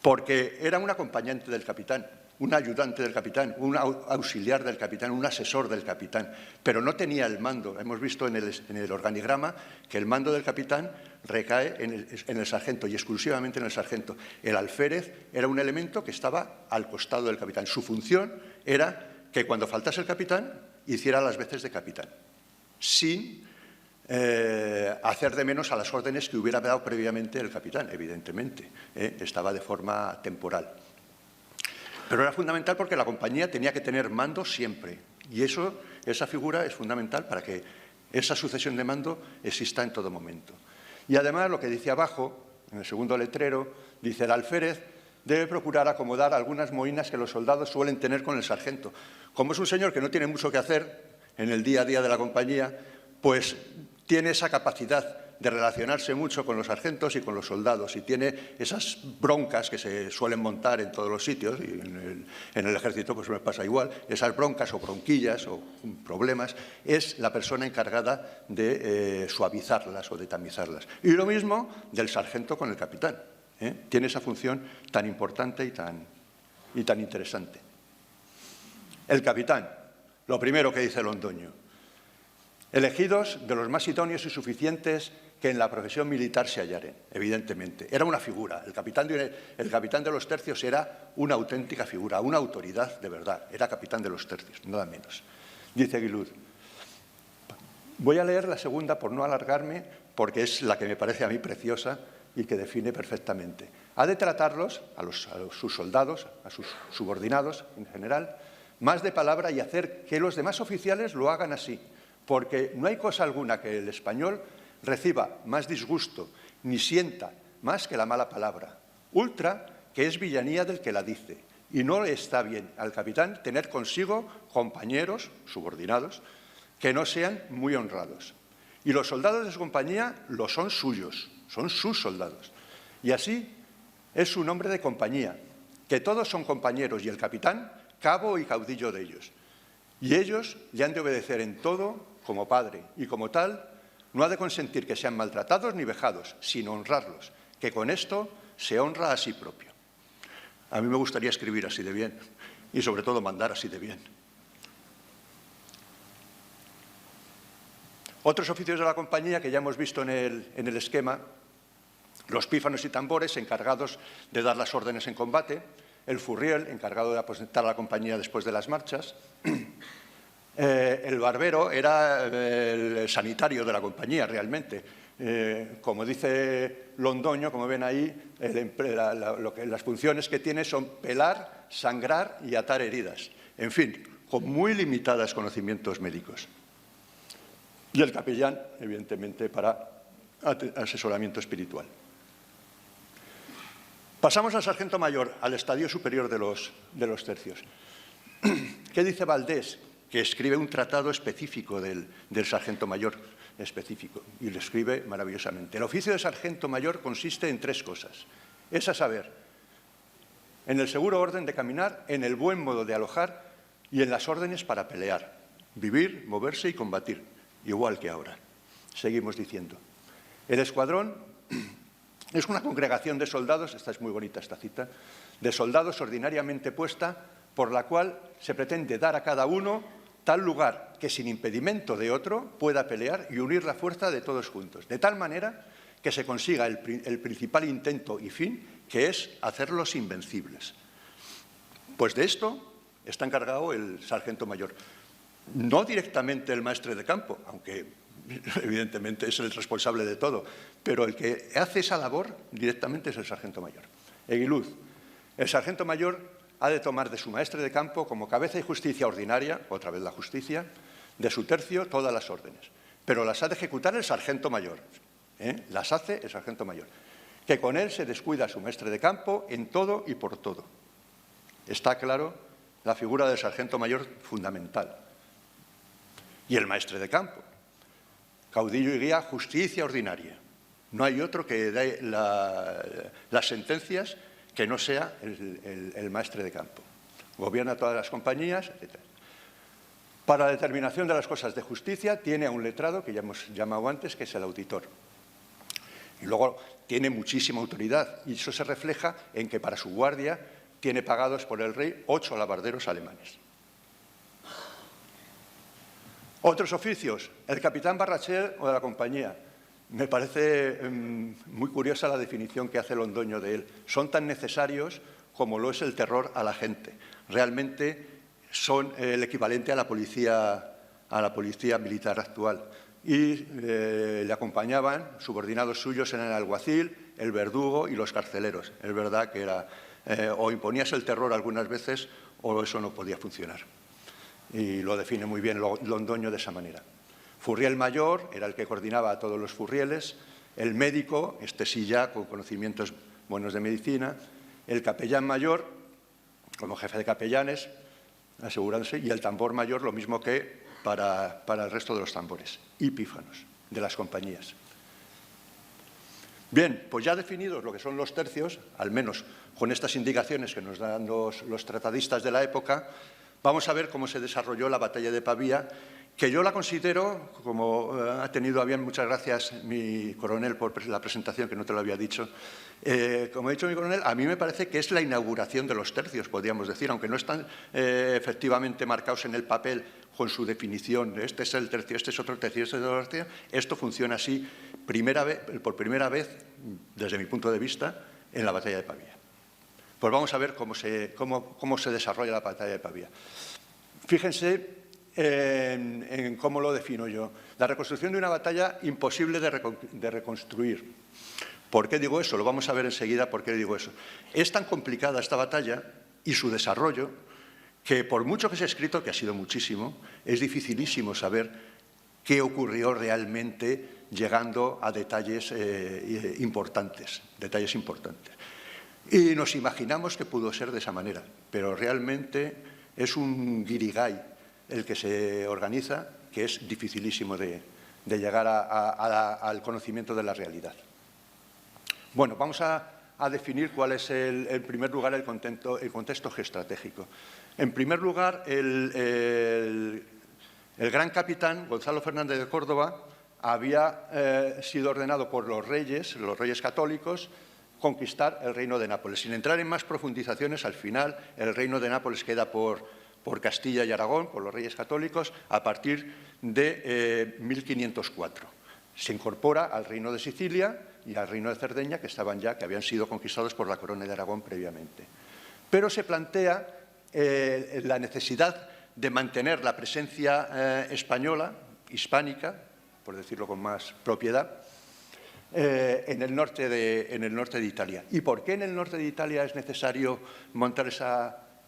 porque era un acompañante del capitán, un ayudante del capitán, un auxiliar del capitán, un asesor del capitán, pero no tenía el mando. Hemos visto en el organigrama que el mando del capitán recae en el sargento y exclusivamente en el sargento. El alférez era un elemento que estaba al costado del capitán. Su función era que cuando faltase el capitán, hiciera las veces de capitán, sin hacer de menos a las órdenes que hubiera dado previamente el capitán, evidentemente. Estaba de forma temporal. Pero era fundamental porque la compañía tenía que tener mando siempre. Y esa figura es fundamental para que esa sucesión de mando exista en todo momento. Y además, lo que dice abajo, en el segundo letrero, dice el alférez debe procurar acomodar algunas moinas que los soldados suelen tener con el sargento. Como es un señor que no tiene mucho que hacer en el día a día de la compañía, pues tiene esa capacidad de relacionarse mucho con los sargentos y con los soldados y tiene esas broncas que se suelen montar en todos los sitios y en el ejército pues me pasa igual, esas broncas o bronquillas o problemas, es la persona encargada de suavizarlas o de tamizarlas. Y lo mismo del sargento con el capitán. Tiene esa función tan importante y tan interesante. El capitán, lo primero que dice Londoño, elegidos de los más idóneos y suficientes que en la profesión militar se hallaren, evidentemente. Era una figura. El capitán de los tercios era una auténtica figura, una autoridad de verdad. Era capitán de los tercios, nada menos. Dice Guiluz. Voy a leer la segunda por no alargarme, porque es la que me parece a mí preciosa y que define perfectamente. Ha de tratarlos, a sus soldados, a sus subordinados en general, más de palabra y hacer que los demás oficiales lo hagan así, porque no hay cosa alguna que el español reciba más disgusto ni sienta más que la mala palabra. Ultra, que es villanía del que la dice, y no le está bien al capitán tener consigo compañeros, subordinados, que no sean muy honrados. Y los soldados de su compañía lo son suyos, son sus soldados. Y así es su nombre de compañía, que todos son compañeros y el capitán, cabo y caudillo de ellos. Y ellos le han de obedecer en todo como padre y como tal no ha de consentir que sean maltratados ni vejados, sino honrarlos, que con esto se honra a sí propio. A mí me gustaría escribir así de bien y sobre todo mandar así de bien. Otros oficios de la compañía que ya hemos visto en el esquema, los pífanos y tambores encargados de dar las órdenes en combate, el furriel encargado de aposentar a la compañía después de las marchas, el barbero era el sanitario de la compañía realmente. Como dice Londoño, como ven ahí, las funciones que tiene son pelar, sangrar y atar heridas. En fin, con muy limitados conocimientos médicos. Y el capellán, evidentemente, para asesoramiento espiritual. Pasamos al sargento mayor, al estadio superior de los tercios. ¿Qué dice Valdés? que escribe un tratado específico del sargento mayor específico, y lo escribe maravillosamente. El oficio de sargento mayor consiste en 3 cosas. Es a saber, en el seguro orden de caminar, en el buen modo de alojar y en las órdenes para pelear, vivir, moverse y combatir, igual que ahora. Seguimos diciendo. El escuadrón es una congregación de soldados, esta es muy bonita esta cita, de soldados ordinariamente puesta, por la cual se pretende dar a cada uno tal lugar que sin impedimento de otro pueda pelear y unir la fuerza de todos juntos, de tal manera que se consiga el principal intento y fin, que es hacerlos invencibles. Pues de esto está encargado el sargento mayor. No directamente el maestre de campo, aunque evidentemente es el responsable de todo, pero el que hace esa labor directamente es el sargento mayor. Eguiluz, el sargento mayor ha de tomar de su maestre de campo como cabeza y justicia ordinaria, otra vez la justicia, de su tercio todas las órdenes, pero las ha de ejecutar el sargento mayor, las hace el sargento mayor, que con él se descuida a su maestre de campo en todo y por todo. Está claro la figura del sargento mayor fundamental. Y el maestre de campo, caudillo y guía, justicia ordinaria. No hay otro que dé las sentencias que no sea el maestre de campo. Gobierna todas las compañías, etc. Para la determinación de las cosas de justicia tiene a un letrado, que ya hemos llamado antes, que es el auditor. Y luego tiene muchísima autoridad, y eso se refleja en que para su guardia tiene pagados por el rey 8 alabarderos alemanes. Otros oficios, el capitán Barrachel o de la compañía. Me parece muy curiosa la definición que hace Londoño de él. Son tan necesarios como lo es el terror a la gente. Realmente son el equivalente a la policía militar actual. Y le acompañaban subordinados suyos en el alguacil, el verdugo y los carceleros. Es verdad que era o imponías el terror algunas veces o eso no podía funcionar. Y lo define muy bien Londoño de esa manera. Furriel mayor era el que coordinaba a todos los furrieles, el médico, este sí ya con conocimientos buenos de medicina, el capellán mayor, como jefe de capellanes, asegurándose, y el tambor mayor lo mismo que para el resto de los tambores y pífanos de las compañías. Bien, pues ya definidos lo que son los tercios, al menos con estas indicaciones que nos dan los tratadistas de la época, vamos a ver cómo se desarrolló la batalla de Pavía, que yo la considero, como ha tenido a bien, muchas gracias mi coronel por la presentación, que no te lo había dicho, como ha dicho mi coronel, a mí me parece que es la inauguración de los tercios, podríamos decir, aunque no están efectivamente marcados en el papel con su definición, este es el tercio, este es otro tercio, este es otro tercio, esto funciona así por primera vez, desde mi punto de vista, en la batalla de Pavía. Pues vamos a ver cómo se desarrolla la batalla de Pavía. Fíjense en cómo lo defino yo. La reconstrucción de una batalla imposible de reconstruir. ¿Por qué digo eso? Lo vamos a ver enseguida por qué digo eso. Es tan complicada esta batalla y su desarrollo que por mucho que se ha escrito, que ha sido muchísimo, es dificilísimo saber qué ocurrió realmente llegando a detalles importantes. Y nos imaginamos que pudo ser de esa manera, pero realmente es un guirigay el que se organiza, que es dificilísimo de llegar al conocimiento de la realidad. Bueno, vamos a definir cuál es, en primer lugar, el contexto geoestratégico. En primer lugar, el gran capitán, Gonzalo Fernández de Córdoba, había sido ordenado por los reyes católicos, conquistar el reino de Nápoles. Sin entrar en más profundizaciones, al final el reino de Nápoles queda por Castilla y Aragón, por los reyes católicos, a partir de 1504. Se incorpora al reino de Sicilia y al reino de Cerdeña, que habían sido conquistados por la corona de Aragón previamente. Pero se plantea la necesidad de mantener la presencia española, hispánica, por decirlo con más propiedad, en el norte de Italia. ¿Y por qué en el norte de Italia es necesario montar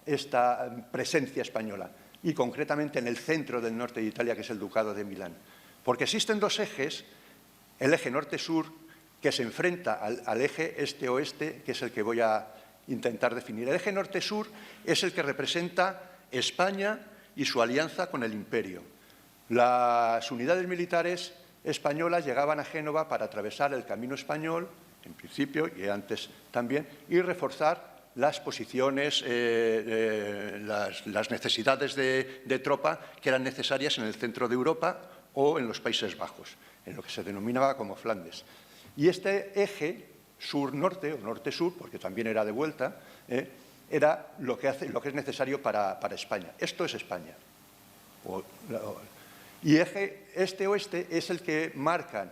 esta presencia española? Y concretamente en el centro del norte de Italia, que es el Ducado de Milán. Porque existen dos ejes, el eje norte-sur, que se enfrenta al eje este-oeste, que es el que voy a intentar definir. El eje norte-sur es el que representa España y su alianza con el imperio. Las unidades militares españolas llegaban a Génova para atravesar el camino español, en principio, y antes también, y reforzar las posiciones, las necesidades de tropa que eran necesarias en el centro de Europa o en los Países Bajos, en lo que se denominaba como Flandes. Y este eje sur-norte, o norte-sur, porque también era de vuelta, era lo que es necesario para España. Esto es España. Y eje este-oeste es el que marcan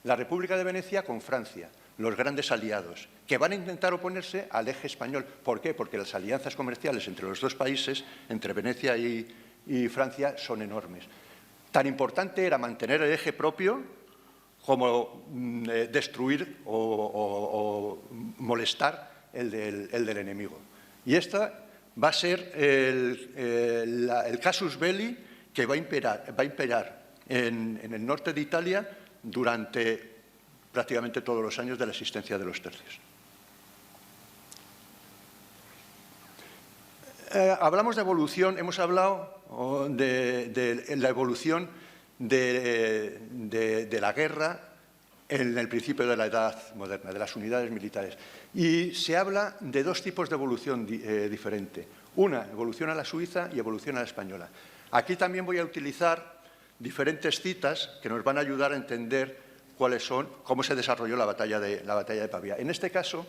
la República de Venecia con Francia, los grandes aliados, que van a intentar oponerse al eje español. ¿Por qué? Porque las alianzas comerciales entre los dos países, entre Venecia y Francia, son enormes. Tan importante era mantener el eje propio como destruir o molestar el del enemigo. Y esta va a ser el casus belli que va a imperar en el norte de Italia durante prácticamente todos los años de la existencia de los tercios. Hablamos de evolución, hemos hablado de la evolución de la guerra en el principio de la Edad Moderna, de las unidades militares. Y se habla de dos tipos de evolución diferente. Una, evolución a la suiza y evolución a la española. Aquí también voy a utilizar diferentes citas que nos van a ayudar a entender cómo se desarrolló la batalla de Pavía. En este caso,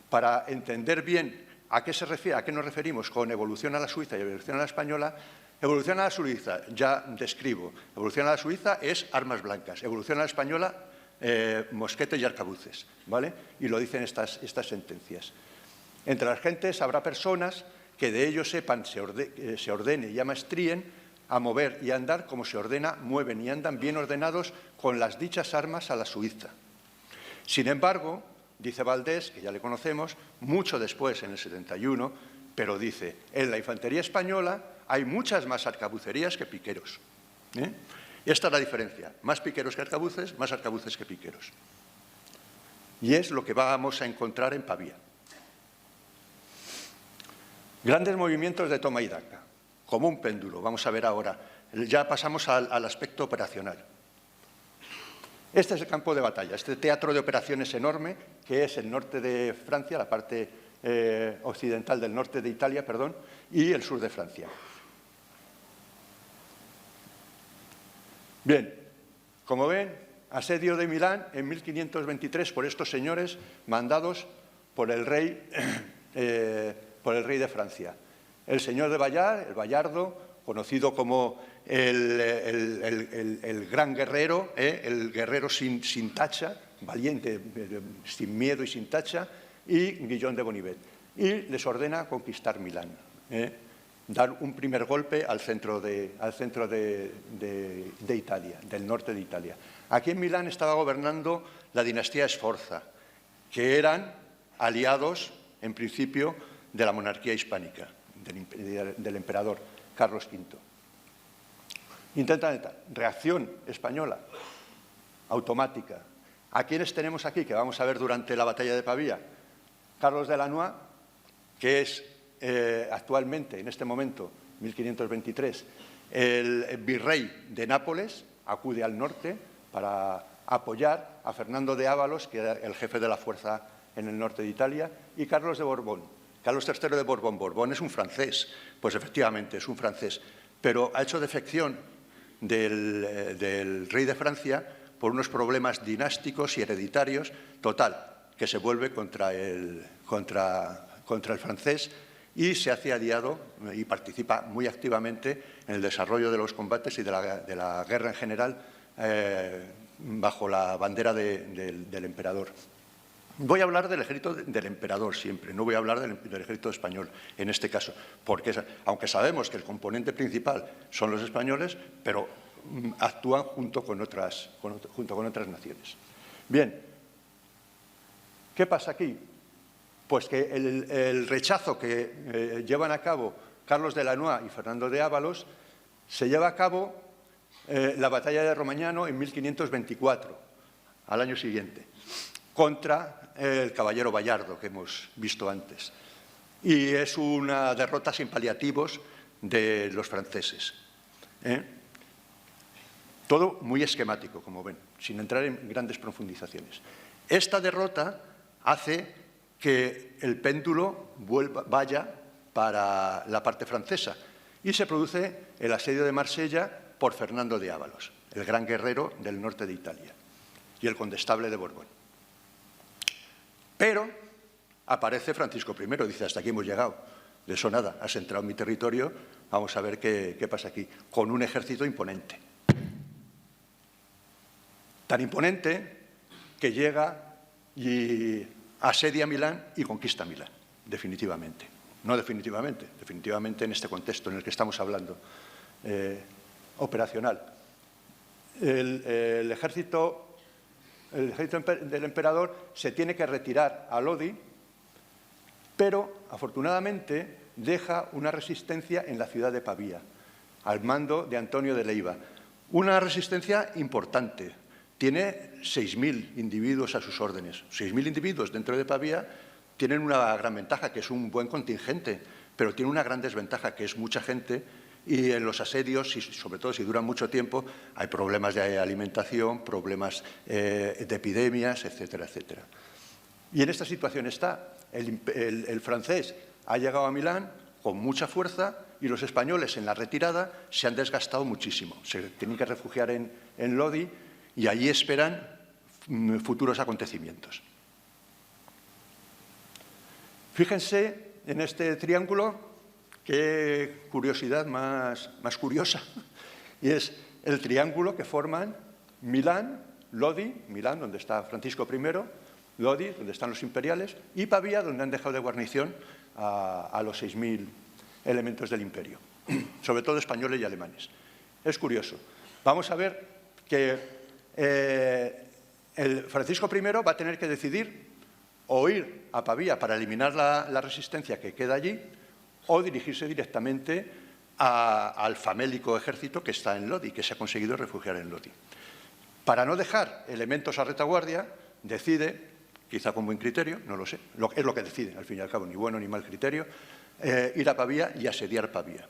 para entender bien a qué nos referimos con evolución a la suiza y evolución a la española, evolución a la suiza ya describo. Evolución a la suiza es armas blancas. Evolución a la española, mosquetes y arcabuces, ¿vale? Y lo dicen estas sentencias. Entre las gentes habrá personas que de ellos sepan, se ordenen y amaestríen a mover y a andar como se ordena, mueven y andan bien ordenados con las dichas armas a la suiza. Sin embargo, dice Valdés, que ya le conocemos, mucho después, en el 71, pero dice, en la infantería española hay muchas más arcabucerías que piqueros. Esta es la diferencia, más piqueros que arcabuces, más arcabuces que piqueros. Y es lo que vamos a encontrar en Pavía. Grandes movimientos de toma y daca, como un péndulo, vamos a ver ahora. Ya pasamos al aspecto operacional. Este es el campo de batalla, este teatro de operaciones enorme, que es el norte de Francia, la parte occidental del norte de Italia, perdón, y el sur de Francia. Bien, como ven, asedio de Milán en 1523 por estos señores mandados por el rey de Francia. El señor de Bayard, el Bayardo, conocido como el gran guerrero, el guerrero sin tacha, valiente, sin miedo y sin tacha, y Guillaume de Bonnivet. Y les ordena conquistar Milán, dar un primer golpe al centro de Italia, del norte de Italia. Aquí en Milán estaba gobernando la dinastía Sforza, que eran aliados, en principio, de la monarquía hispánica, del emperador Carlos V. Intentan reacción española, automática. ¿A quiénes tenemos aquí, que vamos a ver durante la batalla de Pavía? Carlos de Lannoy, que es actualmente, en este momento, 1523, el virrey de Nápoles, acude al norte para apoyar a Fernando de Ávalos, que era el jefe de la fuerza en el norte de Italia, y Carlos de Borbón. Carlos III de Borbón. Borbón es un francés, pues efectivamente es un francés, pero ha hecho defección del rey de Francia por unos problemas dinásticos y hereditarios, total, que se vuelve contra el francés y se hace aliado y participa muy activamente en el desarrollo de los combates y de la guerra en general bajo la bandera del emperador. Voy a hablar del ejército del emperador siempre, no voy a hablar del ejército español en este caso, porque aunque sabemos que el componente principal son los españoles, pero actúan junto con otras naciones. Bien, ¿qué pasa aquí? Pues que el rechazo que llevan a cabo Carlos de Lannoy y Fernando de Ávalos se lleva a cabo la batalla de Romagnano en 1524, al año siguiente, contra el caballero Bayardo que hemos visto antes. Y es una derrota sin paliativos de los franceses. Todo muy esquemático, como ven, sin entrar en grandes profundizaciones. Esta derrota hace que el péndulo vaya para la parte francesa y se produce el asedio de Marsella por Fernando de Ávalos, el gran guerrero del norte de Italia, y el condestable de Borbón. Pero aparece Francisco I, dice, hasta aquí hemos llegado, de eso nada, has entrado en mi territorio, vamos a ver qué pasa aquí, con un ejército imponente. Tan imponente que llega y asedia Milán y conquista Milán, definitivamente. No definitivamente, definitivamente en este contexto en el que estamos hablando, operacional. El ejército del emperador se tiene que retirar a Lodi, pero afortunadamente deja una resistencia en la ciudad de Pavía, al mando de Antonio de Leiva. Una resistencia importante. Tiene 6.000 individuos a sus órdenes. 6.000 individuos dentro de Pavía tienen una gran ventaja, que es un buen contingente, pero tiene una gran desventaja, que es mucha gente, y en los asedios, y sobre todo si duran mucho tiempo, hay problemas de alimentación, problemas de epidemias, etcétera, etcétera. Y en esta situación está. El francés ha llegado a Milán con mucha fuerza y los españoles en la retirada se han desgastado muchísimo. Se tienen que refugiar en Lodi y allí esperan futuros acontecimientos. Fíjense en este triángulo, qué curiosidad más curiosa, y es el triángulo que forman Milán, Lodi, Milán, donde está Francisco I, Lodi, donde están los imperiales, y Pavía, donde han dejado de guarnición a los 6.000 elementos del imperio, sobre todo españoles y alemanes. Es curioso. Vamos a ver que el Francisco I va a tener que decidir o ir a Pavía para eliminar la resistencia que queda allí o dirigirse directamente al famélico ejército que está en Lodi, que se ha conseguido refugiar en Lodi. Para no dejar elementos a retaguardia, decide, quizá con buen criterio, no lo sé, es lo que decide, al fin y al cabo, ni bueno ni mal criterio, ir a Pavía y asediar Pavía.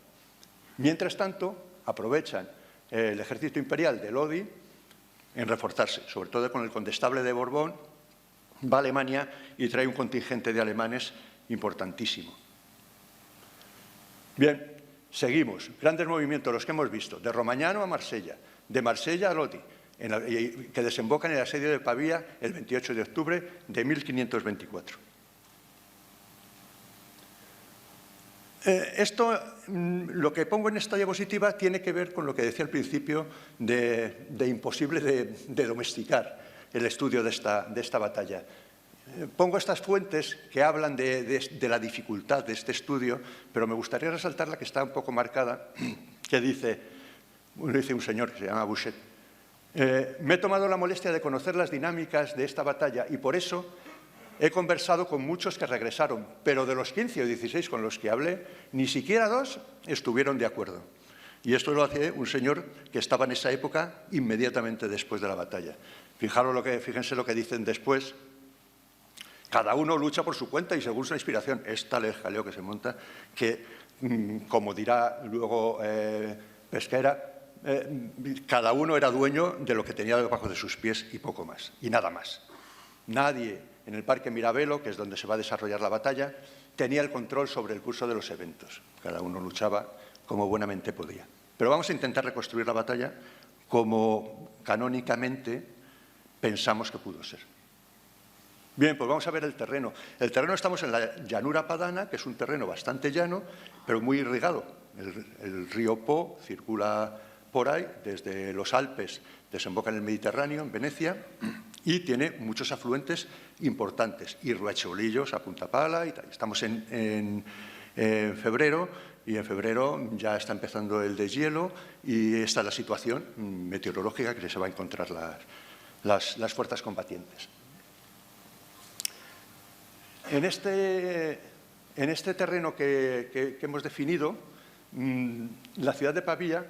Mientras tanto, aprovechan el ejército imperial de Lodi en reforzarse, sobre todo con el condestable de Borbón, va a Alemania y trae un contingente de alemanes importantísimo. Bien, seguimos. Grandes movimientos, los que hemos visto, de Romagnano a Marsella, de Marsella a Lodi, que desembocan en el asedio de Pavía el 28 de octubre de 1524. Lo que pongo en esta diapositiva tiene que ver con lo que decía al principio de imposible de domesticar el estudio de esta batalla. Pongo estas fuentes que hablan de la dificultad de este estudio, pero me gustaría resaltar la que está un poco marcada, que dice un señor que se llama Bouchet. Me he tomado la molestia de conocer las dinámicas de esta batalla y por eso he conversado con muchos que regresaron, pero de los 15 o 16 con los que hablé, ni siquiera 2 estuvieron de acuerdo. Y esto lo hace un señor que estaba en esa época inmediatamente después de la batalla. Fíjense lo que dicen después. Cada uno lucha por su cuenta y según su inspiración. Es tal el jaleo que se monta que, como dirá luego Pesquera, cada uno era dueño de lo que tenía debajo de sus pies y poco más, y nada más. Nadie en el Parque Mirabello, que es donde se va a desarrollar la batalla, tenía el control sobre el curso de los eventos. Cada uno luchaba como buenamente podía. Pero vamos a intentar reconstruir la batalla como canónicamente pensamos que pudo ser. Bien, pues vamos a ver el terreno. El terreno, estamos en la llanura padana, que es un terreno bastante llano, pero muy irrigado. El río Po circula por ahí, desde los Alpes, desemboca en el Mediterráneo, en Venecia, y tiene muchos afluentes importantes, y riachuelillos a punta pala y tal. Estamos en febrero, y en febrero ya está empezando el deshielo, y esta es la situación meteorológica que se va a encontrar las fuerzas combatientes. En este terreno que hemos definido, la ciudad de Pavía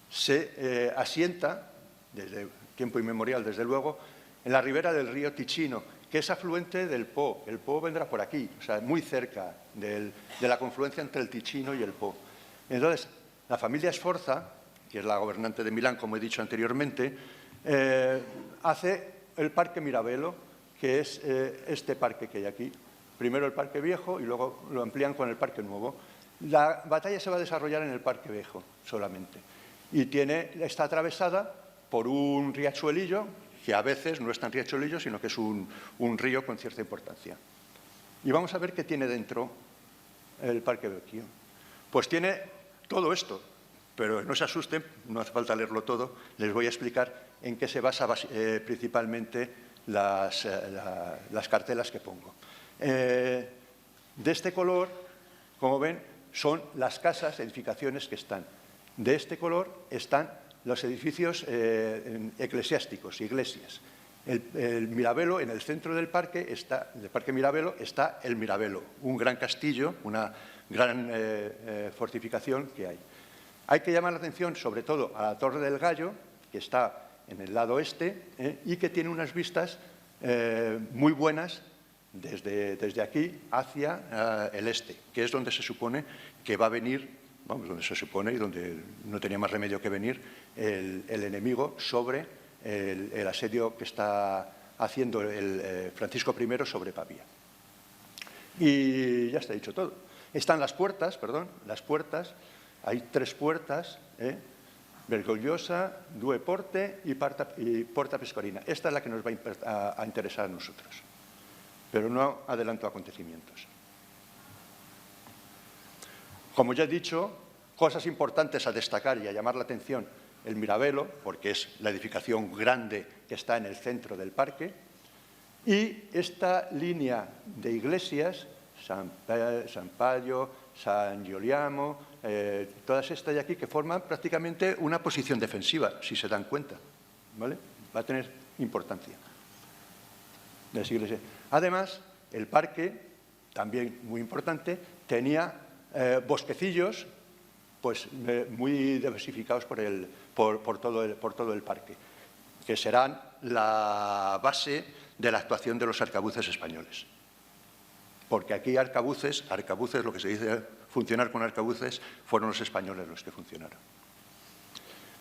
se asienta, desde tiempo inmemorial, desde luego, en la ribera del río Ticino, que es afluente del Po. El Po vendrá por aquí, o sea, muy cerca de la confluencia entre el Ticino y el Po. Entonces, la familia Sforza, que es la gobernante de Milán, como he dicho anteriormente, hace el Parque Mirabello, que es este parque que hay aquí. Primero el Parque Viejo y luego lo amplían con el Parque Nuevo. La batalla se va a desarrollar en el Parque Viejo solamente. Y está atravesada por un riachuelillo, que a veces no es tan riachuelillo, sino que es un río con cierta importancia. Y vamos a ver qué tiene dentro el Parque Vecchio. Pues tiene todo esto, pero no se asusten, no hace falta leerlo todo, les voy a explicar en qué se basa principalmente las cartelas que pongo. De este color, como ven, son las casas, edificaciones que están. De este color están los edificios eclesiásticos, iglesias. El Mirabello, en el centro del Parque Mirabello, está el Mirabello, un gran castillo, una gran fortificación que hay. Hay que llamar la atención, sobre todo, a la Torre del Gallo, que está en el lado este, y que tiene unas vistas muy buenas desde aquí hacia el este, que es donde se supone que va a venir, vamos, donde se supone y donde no tenía más remedio que venir el enemigo sobre el asedio que está haciendo el Francisco I sobre Pavía. Y ya está dicho todo. Están las puertas, hay 3 puertas, Vergognosa, Due Porte y Porta Pescarina. Esta es la que nos va a interesar a nosotros, pero no adelanto acontecimientos. Como ya he dicho, cosas importantes a destacar y a llamar la atención: el Mirabello, porque es la edificación grande que está en el centro del parque, y esta línea de iglesias, San Paio, San Giuliano, todas estas de aquí, que forman prácticamente una posición defensiva, si se dan cuenta, ¿vale? Va a tener importancia de las iglesias. Además, el parque, también muy importante, tenía bosquecillos pues, muy diversificados por todo el parque, que serán la base de la actuación de los arcabuces españoles. Porque aquí arcabuces, lo que se dice funcionar con arcabuces, fueron los españoles los que funcionaron.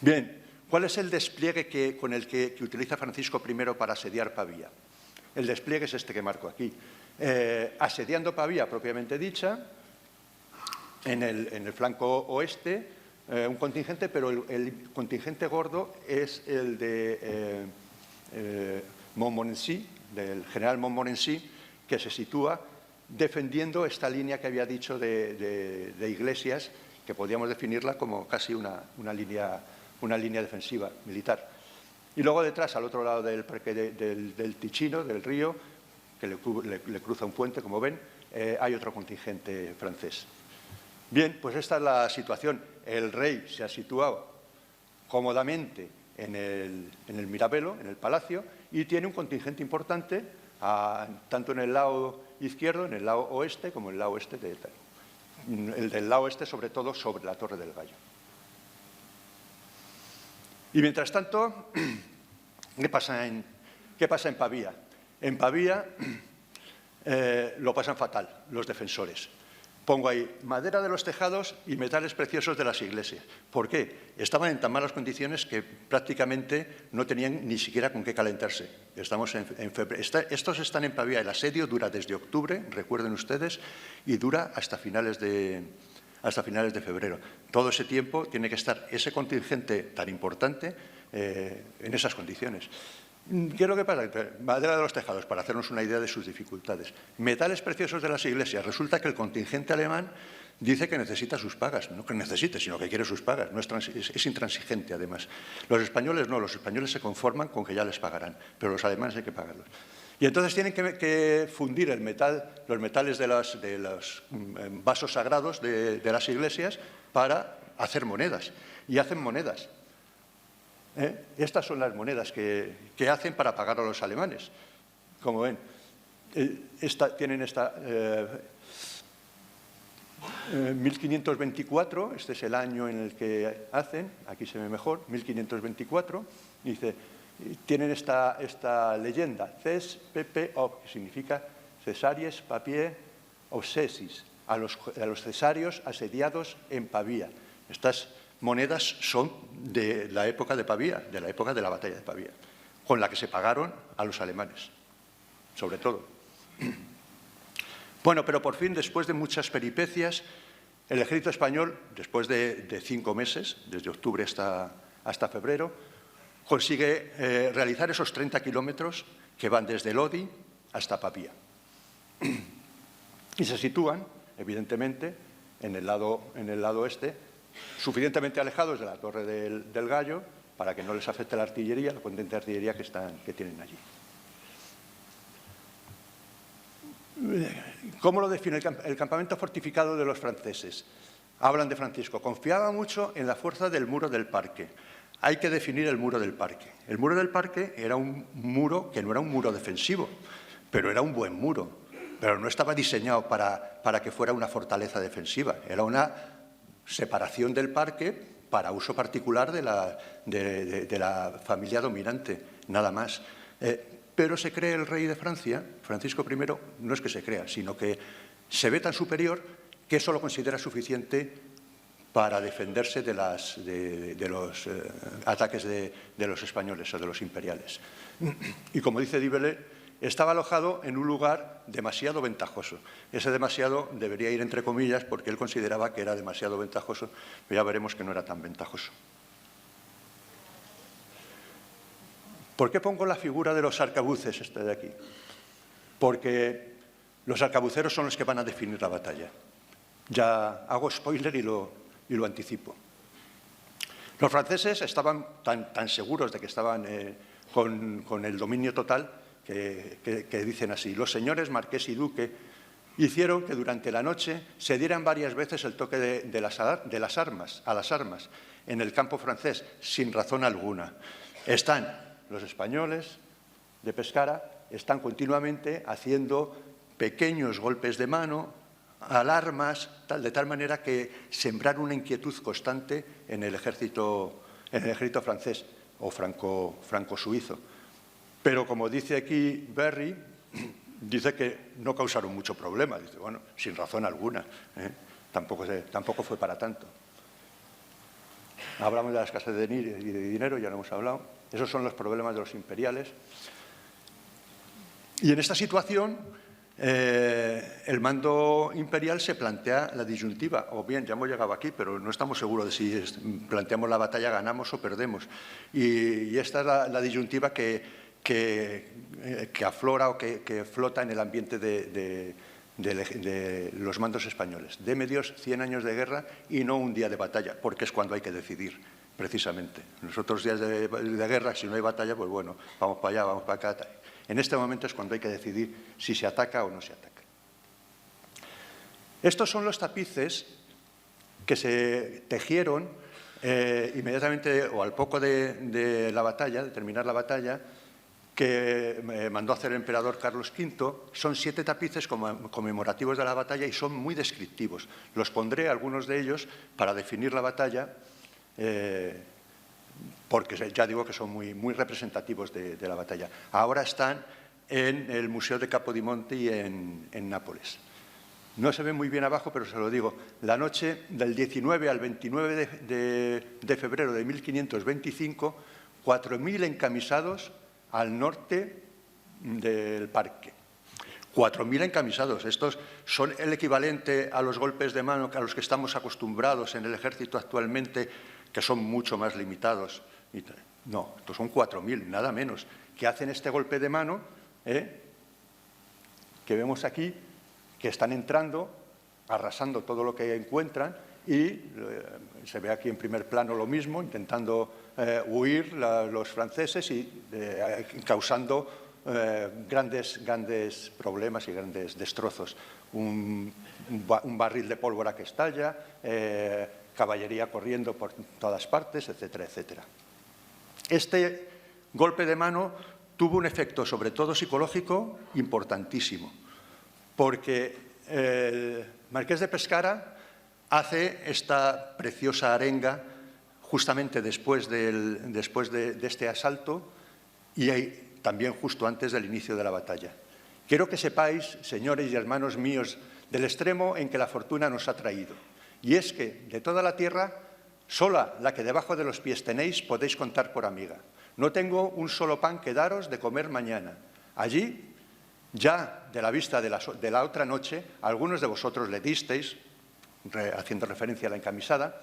Bien, ¿cuál es el despliegue con el que utiliza Francisco I para asediar Pavía? El despliegue es este que marco aquí. Asediando Pavía, propiamente dicha, en el flanco oeste, un contingente, pero el contingente gordo es el de Montmorency, del general Montmorency, que se sitúa defendiendo esta línea que había dicho de iglesias, que podríamos definirla como casi una línea defensiva militar. Y luego detrás, al otro lado del parque del Ticino, del río, que le cruza un puente, como ven, hay otro contingente francés. Bien, pues esta es la situación. El rey se ha situado cómodamente en el Mirabello, en el palacio, y tiene un contingente importante, tanto en el lado izquierdo, en el lado oeste, como en el lado oeste el del lado oeste, sobre todo, sobre la Torre del Gallo. Y mientras tanto, ¿qué pasa en Pavía? En Pavía lo pasan fatal los defensores. Pongo ahí madera de los tejados y metales preciosos de las iglesias. ¿Por qué? Estaban en tan malas condiciones que prácticamente no tenían ni siquiera con qué calentarse. Estamos en febrero. Estos están en Pavía. El asedio dura desde octubre, recuerden ustedes, y dura hasta finales de febrero. Todo ese tiempo tiene que estar ese contingente tan importante en esas condiciones. ¿Qué es lo que pasa? Madera de los tejados, para hacernos una idea de sus dificultades. Metales preciosos de las iglesias. Resulta que el contingente alemán dice que necesita sus pagas. No que necesite, sino que quiere sus pagas. No es intransigente, además. Los españoles no. Los españoles se conforman con que ya les pagarán, pero los alemanes hay que pagarlos. Y entonces tienen que fundir los metales de los vasos sagrados de las iglesias para hacer monedas. Y hacen monedas. Estas son las monedas que hacen para pagar a los alemanes. Como ven, tienen esta 1524, este es el año en el que hacen, aquí se ve mejor, 1524, dice, tienen esta leyenda, Ces Pepe Ob, que significa Cesaries Papier Obsesis, a los cesarios asediados en Pavía. Estas monedas son de la época de Pavía, de la época de la batalla de Pavía, con la que se pagaron a los alemanes, sobre todo. Bueno, pero por fin, después de muchas peripecias, el ejército español, después de 5 meses, desde octubre hasta febrero, consigue realizar esos 30 kilómetros que van desde Lodi hasta Pavía. Y se sitúan, evidentemente, en el lado este, suficientemente alejados de la Torre del Gallo para que no les afecte la artillería, la potente artillería que tienen allí. ¿Cómo lo define el campamento fortificado de los franceses? Hablan de Francisco. Confiaba mucho en la fuerza del muro del parque. Hay que definir el muro del parque. El muro del parque era un muro que no era un muro defensivo, pero era un buen muro. Pero no estaba diseñado para que fuera una fortaleza defensiva. Era una separación del parque para uso particular de la familia dominante, nada más. Pero se cree el rey de Francia, Francisco I, no es que se crea, sino que se ve tan superior que eso lo considera suficiente para defenderse de los ataques de los españoles o de los imperiales. Y como dice Dibele, estaba alojado en un lugar demasiado ventajoso. Ese demasiado debería ir entre comillas porque él consideraba que era demasiado ventajoso, pero ya veremos que no era tan ventajoso. ¿Por qué pongo la figura de los arcabuces este de aquí? Porque los arcabuceros son los que van a definir la batalla. Ya hago spoiler y lo anticipo. Los franceses estaban tan seguros de que estaban con el dominio total que dicen así: los señores marqués y duque hicieron que durante la noche se dieran varias veces el toque a las armas en el campo francés, sin razón alguna. Los españoles de Pescara están continuamente haciendo pequeños golpes de mano, alarmas, de tal manera que sembrar una inquietud constante en el ejército francés o franco-suizo. Pero como dice aquí Berry, dice que no causaron mucho problema. Dice, bueno, sin razón alguna, tampoco fue para tanto. Hablamos de la escasez de dinero, ya lo hemos hablado. Esos son los problemas de los imperiales. Y en esta situación, el mando imperial se plantea la disyuntiva. O bien, ya hemos llegado aquí, pero no estamos seguros de si planteamos la batalla, ganamos o perdemos. Y esta es la disyuntiva que aflora o que flota en el ambiente de los mandos españoles. Deme Dios 100 años de guerra y no un día de batalla, porque es cuando hay que decidir, precisamente. En los otros días de guerra, si no hay batalla, pues bueno, vamos para allá, vamos para acá. En este momento es cuando hay que decidir si se ataca o no se ataca. Estos son los tapices que se tejieron inmediatamente o al poco de la batalla, de terminar la batalla, que mandó hacer el emperador Carlos V. Son 7 tapices conmemorativos de la batalla y son muy descriptivos. Los pondré, algunos de ellos, para definir la batalla, porque ya digo que son muy representativos de la batalla. Ahora están en el Museo de Capodimonte en Nápoles. No se ve muy bien abajo, pero se lo digo. La noche del 19 al 29 de febrero de 1525, 4.000 encamisados al norte del parque. 4.000 encamisados. Estos son el equivalente a los golpes de mano a los que estamos acostumbrados en el ejército actualmente, que son mucho más limitados. No, estos son 4.000, nada menos, que hacen este golpe de mano, que vemos aquí, que están entrando, arrasando todo lo que encuentran y se ve aquí en primer plano lo mismo, intentando huir los franceses y causando grandes problemas y grandes destrozos. Un barril de pólvora que estalla, caballería corriendo por todas partes, etcétera, etcétera. Este golpe de mano tuvo un efecto, sobre todo psicológico, importantísimo, porque el marqués de Pescara hace esta preciosa arenga justamente después de este asalto y también justo antes del inicio de la batalla. Quiero que sepáis, señores y hermanos míos del extremo en que la fortuna nos ha traído. Y es que de toda la tierra, sola la que debajo de los pies tenéis podéis contar por amiga. No tengo un solo pan que daros de comer mañana. Allí, ya de la vista de la otra noche, algunos de vosotros le disteis, haciendo referencia a la encamisada,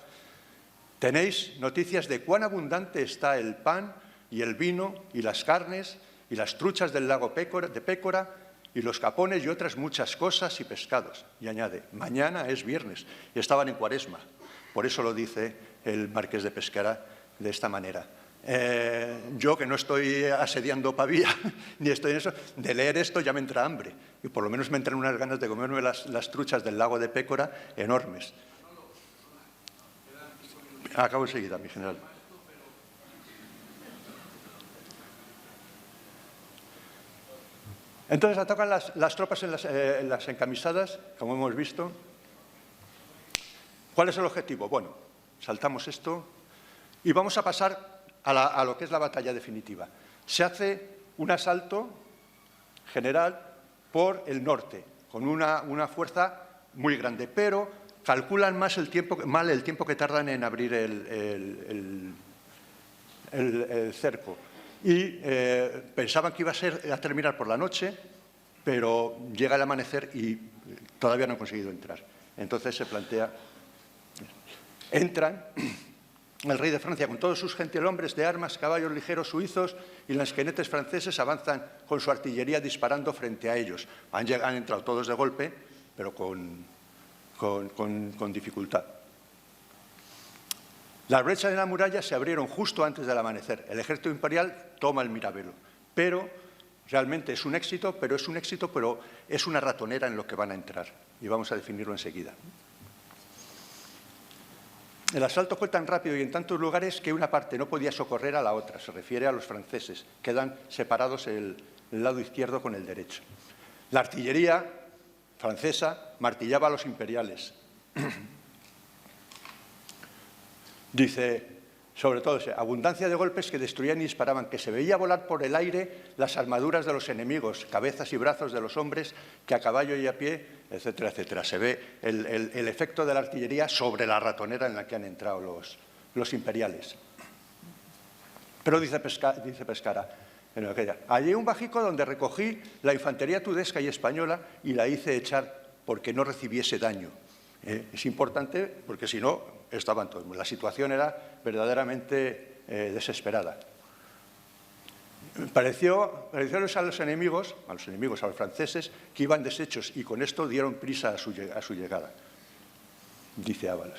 tenéis noticias de cuán abundante está el pan y el vino y las carnes y las truchas del lago de Pécora y los capones y otras muchas cosas y pescados. Y añade, mañana es viernes y estaban en Cuaresma. Por eso lo dice el marqués de Pescara de esta manera. Yo, que no estoy asediando Pavía, ni estoy en eso, de leer esto ya me entra hambre. Y por lo menos me entran unas ganas de comerme las truchas del lago de Pécora enormes. Acabo enseguida, mi general. Entonces atacan las tropas en las encamisadas, como hemos visto. ¿Cuál es el objetivo? Bueno, saltamos esto y vamos a pasar a lo que es la batalla definitiva. Se hace un asalto general por el norte, con una fuerza muy grande, pero calculan mal el tiempo que tardan en abrir el cerco. Y pensaban que iba a terminar por la noche, pero llega el amanecer y todavía no han conseguido entrar. Entonces se plantea, entran, el rey de Francia con todos sus gentilhombres de armas, caballos ligeros suizos y lansquenetes franceses avanzan con su artillería disparando frente a ellos. Han entrado todos de golpe, pero con dificultad. Las brechas de la muralla se abrieron justo antes del amanecer. El ejército imperial toma el Mirabelo, pero realmente es un éxito, pero es una ratonera en lo que van a entrar. Y vamos a definirlo enseguida. El asalto fue tan rápido y en tantos lugares que una parte no podía socorrer a la otra. Se refiere a los franceses. Quedan separados el lado izquierdo con el derecho. La artillería francesa martillaba a los imperiales. Dice, sobre todo, abundancia de golpes que destruían y disparaban, que se veía volar por el aire las armaduras de los enemigos, cabezas y brazos de los hombres que a caballo y a pie, etcétera, etcétera. Se ve el efecto de la artillería sobre la ratonera en la que han entrado los imperiales. Pero dice Pescara, hallé un bajico donde recogí la infantería tudesca y española y la hice echar porque no recibiese daño. Es importante porque si no estaban todos. La situación era verdaderamente desesperada. Parecióles a los enemigos, a los franceses, que iban deshechos y con esto dieron prisa a su llegada, dice Ábalos.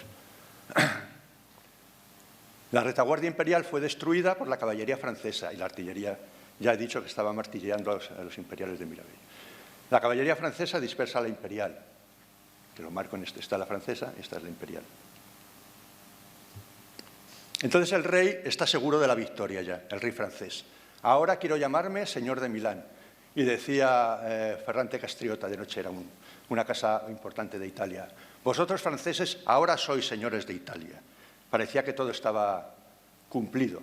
La retaguardia imperial fue destruida por la caballería francesa y la artillería, ya he dicho que estaba martilleando a los imperiales de Mirabello. La caballería francesa dispersa a la imperial, que lo marco en este, está la francesa, esta es la imperial. Entonces el rey está seguro de la victoria ya, el rey francés. Ahora quiero llamarme señor de Milán. Y decía Ferrante Castriota, de noche era una casa importante de Italia, vosotros franceses ahora sois señores de Italia. Parecía que todo estaba cumplido.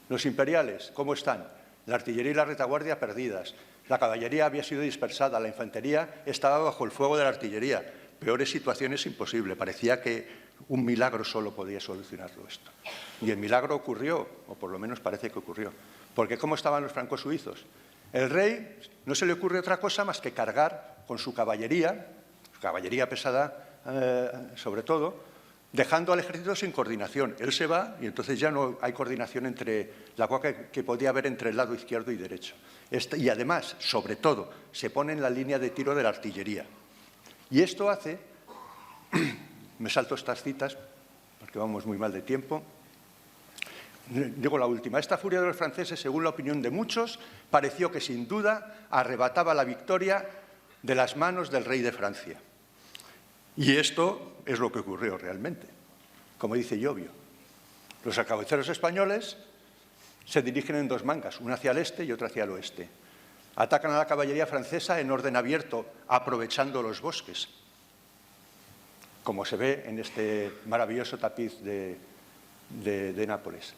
Los imperiales, ¿cómo están? La artillería y la retaguardia perdidas. La caballería había sido dispersada, la infantería estaba bajo el fuego de la artillería. Peores situaciones imposible. Parecía que un milagro solo podía solucionarlo esto. Y el milagro ocurrió, o por lo menos parece que ocurrió. Porque ¿cómo estaban los franco-suizos? El rey no se le ocurre otra cosa más que cargar con su caballería pesada sobre todo, dejando al ejército sin coordinación. Él se va y entonces ya no hay coordinación entre la que podía haber entre el lado izquierdo y derecho. Y además, sobre todo, se pone en la línea de tiro de la artillería. Y esto hace, me salto estas citas porque vamos muy mal de tiempo, digo la última, esta furia de los franceses, según la opinión de muchos, pareció que sin duda arrebataba la victoria de las manos del rey de Francia. Y esto es lo que ocurrió realmente, como dice Llobio. Los arcabuceros españoles se dirigen en dos mangas, una hacia el este y otra hacia el oeste. Atacan a la caballería francesa en orden abierto, aprovechando los bosques, como se ve en este maravilloso tapiz de Nápoles.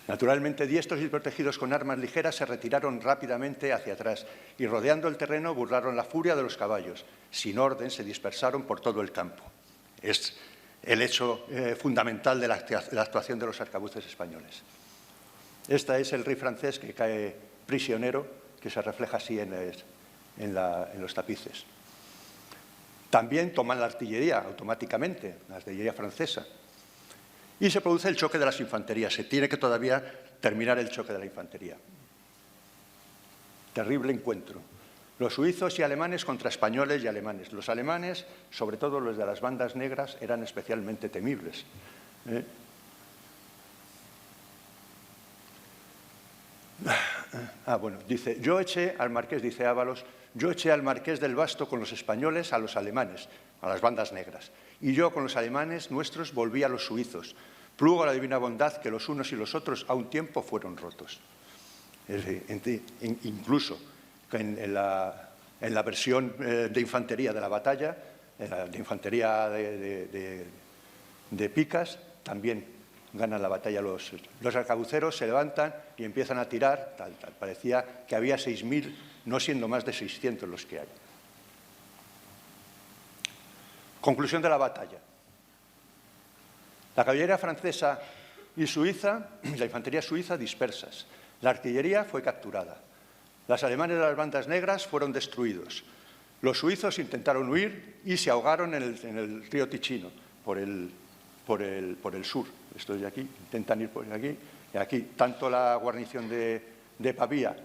Naturalmente, diestros y protegidos con armas ligeras se retiraron rápidamente hacia atrás y, rodeando el terreno, burlaron la furia de los caballos. Sin orden, se dispersaron por todo el campo. Es el hecho fundamental de la actuación de los arcabuces españoles. Este es el rey francés que cae prisionero, que se refleja así en los tapices. También toman la artillería automáticamente, la artillería francesa. Y se produce el choque de las infanterías. Se tiene que todavía terminar el choque de la infantería. Terrible encuentro. Los suizos y alemanes contra españoles y alemanes. Los alemanes, sobre todo los de las bandas negras, eran especialmente temibles. Dice, yo eché al marqués, dice Ábalos, yo eché al marqués del Basto con los españoles a los alemanes, a las bandas negras. Y yo con los alemanes nuestros volví a los suizos. Plugo a la divina bondad que los unos y los otros a un tiempo fueron rotos. Incluso en la versión de infantería de la batalla, de infantería de picas, también ganan la batalla los arcabuceros, se levantan y empiezan a tirar, tal. Parecía que había 6.000, no siendo más de 600 los que hay. Conclusión de la batalla. La caballería francesa y suiza, la infantería suiza dispersas. La artillería fue capturada. Los alemanes de las bandas negras fueron destruidos. Los suizos intentaron huir y se ahogaron en el río Ticino, por el sur. Estos de aquí intentan ir por aquí. Y aquí, tanto la guarnición de Pavía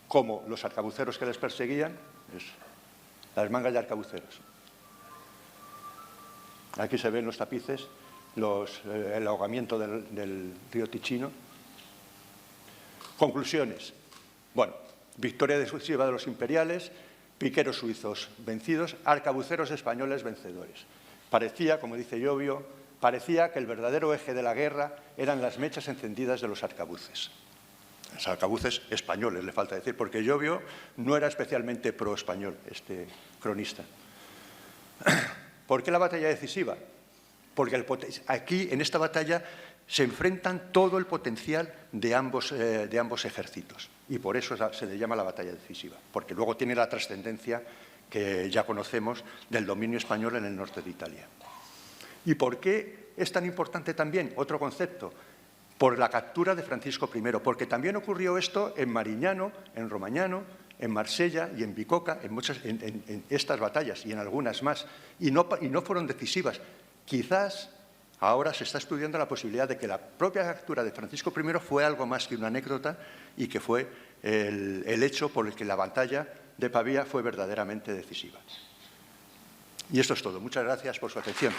como los arcabuceros que les perseguían, las mangas de arcabuceros. Aquí se ven los tapices, el ahogamiento del río Ticino. Conclusiones. Bueno, victoria decisiva de los imperiales, piqueros suizos vencidos, arcabuceros españoles vencedores. Parecía, como dice Llobio, parecía que el verdadero eje de la guerra eran las mechas encendidas de los arcabuces. Los arcabuces españoles, le falta decir, porque Llobio no era especialmente pro-español, este cronista. ¿Por qué la batalla decisiva? Porque aquí, en esta batalla, se enfrentan todo el potencial de ambos ejércitos. Y por eso se le llama la batalla decisiva, porque luego tiene la trascendencia que ya conocemos del dominio español en el norte de Italia. ¿Y por qué es tan importante también? Otro concepto, por la captura de Francisco I, porque también ocurrió esto en Marignano, en Romagnano, en Marsella y en Bicoca, en estas batallas y en algunas más, y no fueron decisivas. Quizás ahora se está estudiando la posibilidad de que la propia captura de Francisco I fue algo más que una anécdota y que fue el hecho por el que la batalla de Pavía fue verdaderamente decisiva. Y esto es todo. Muchas gracias por su atención.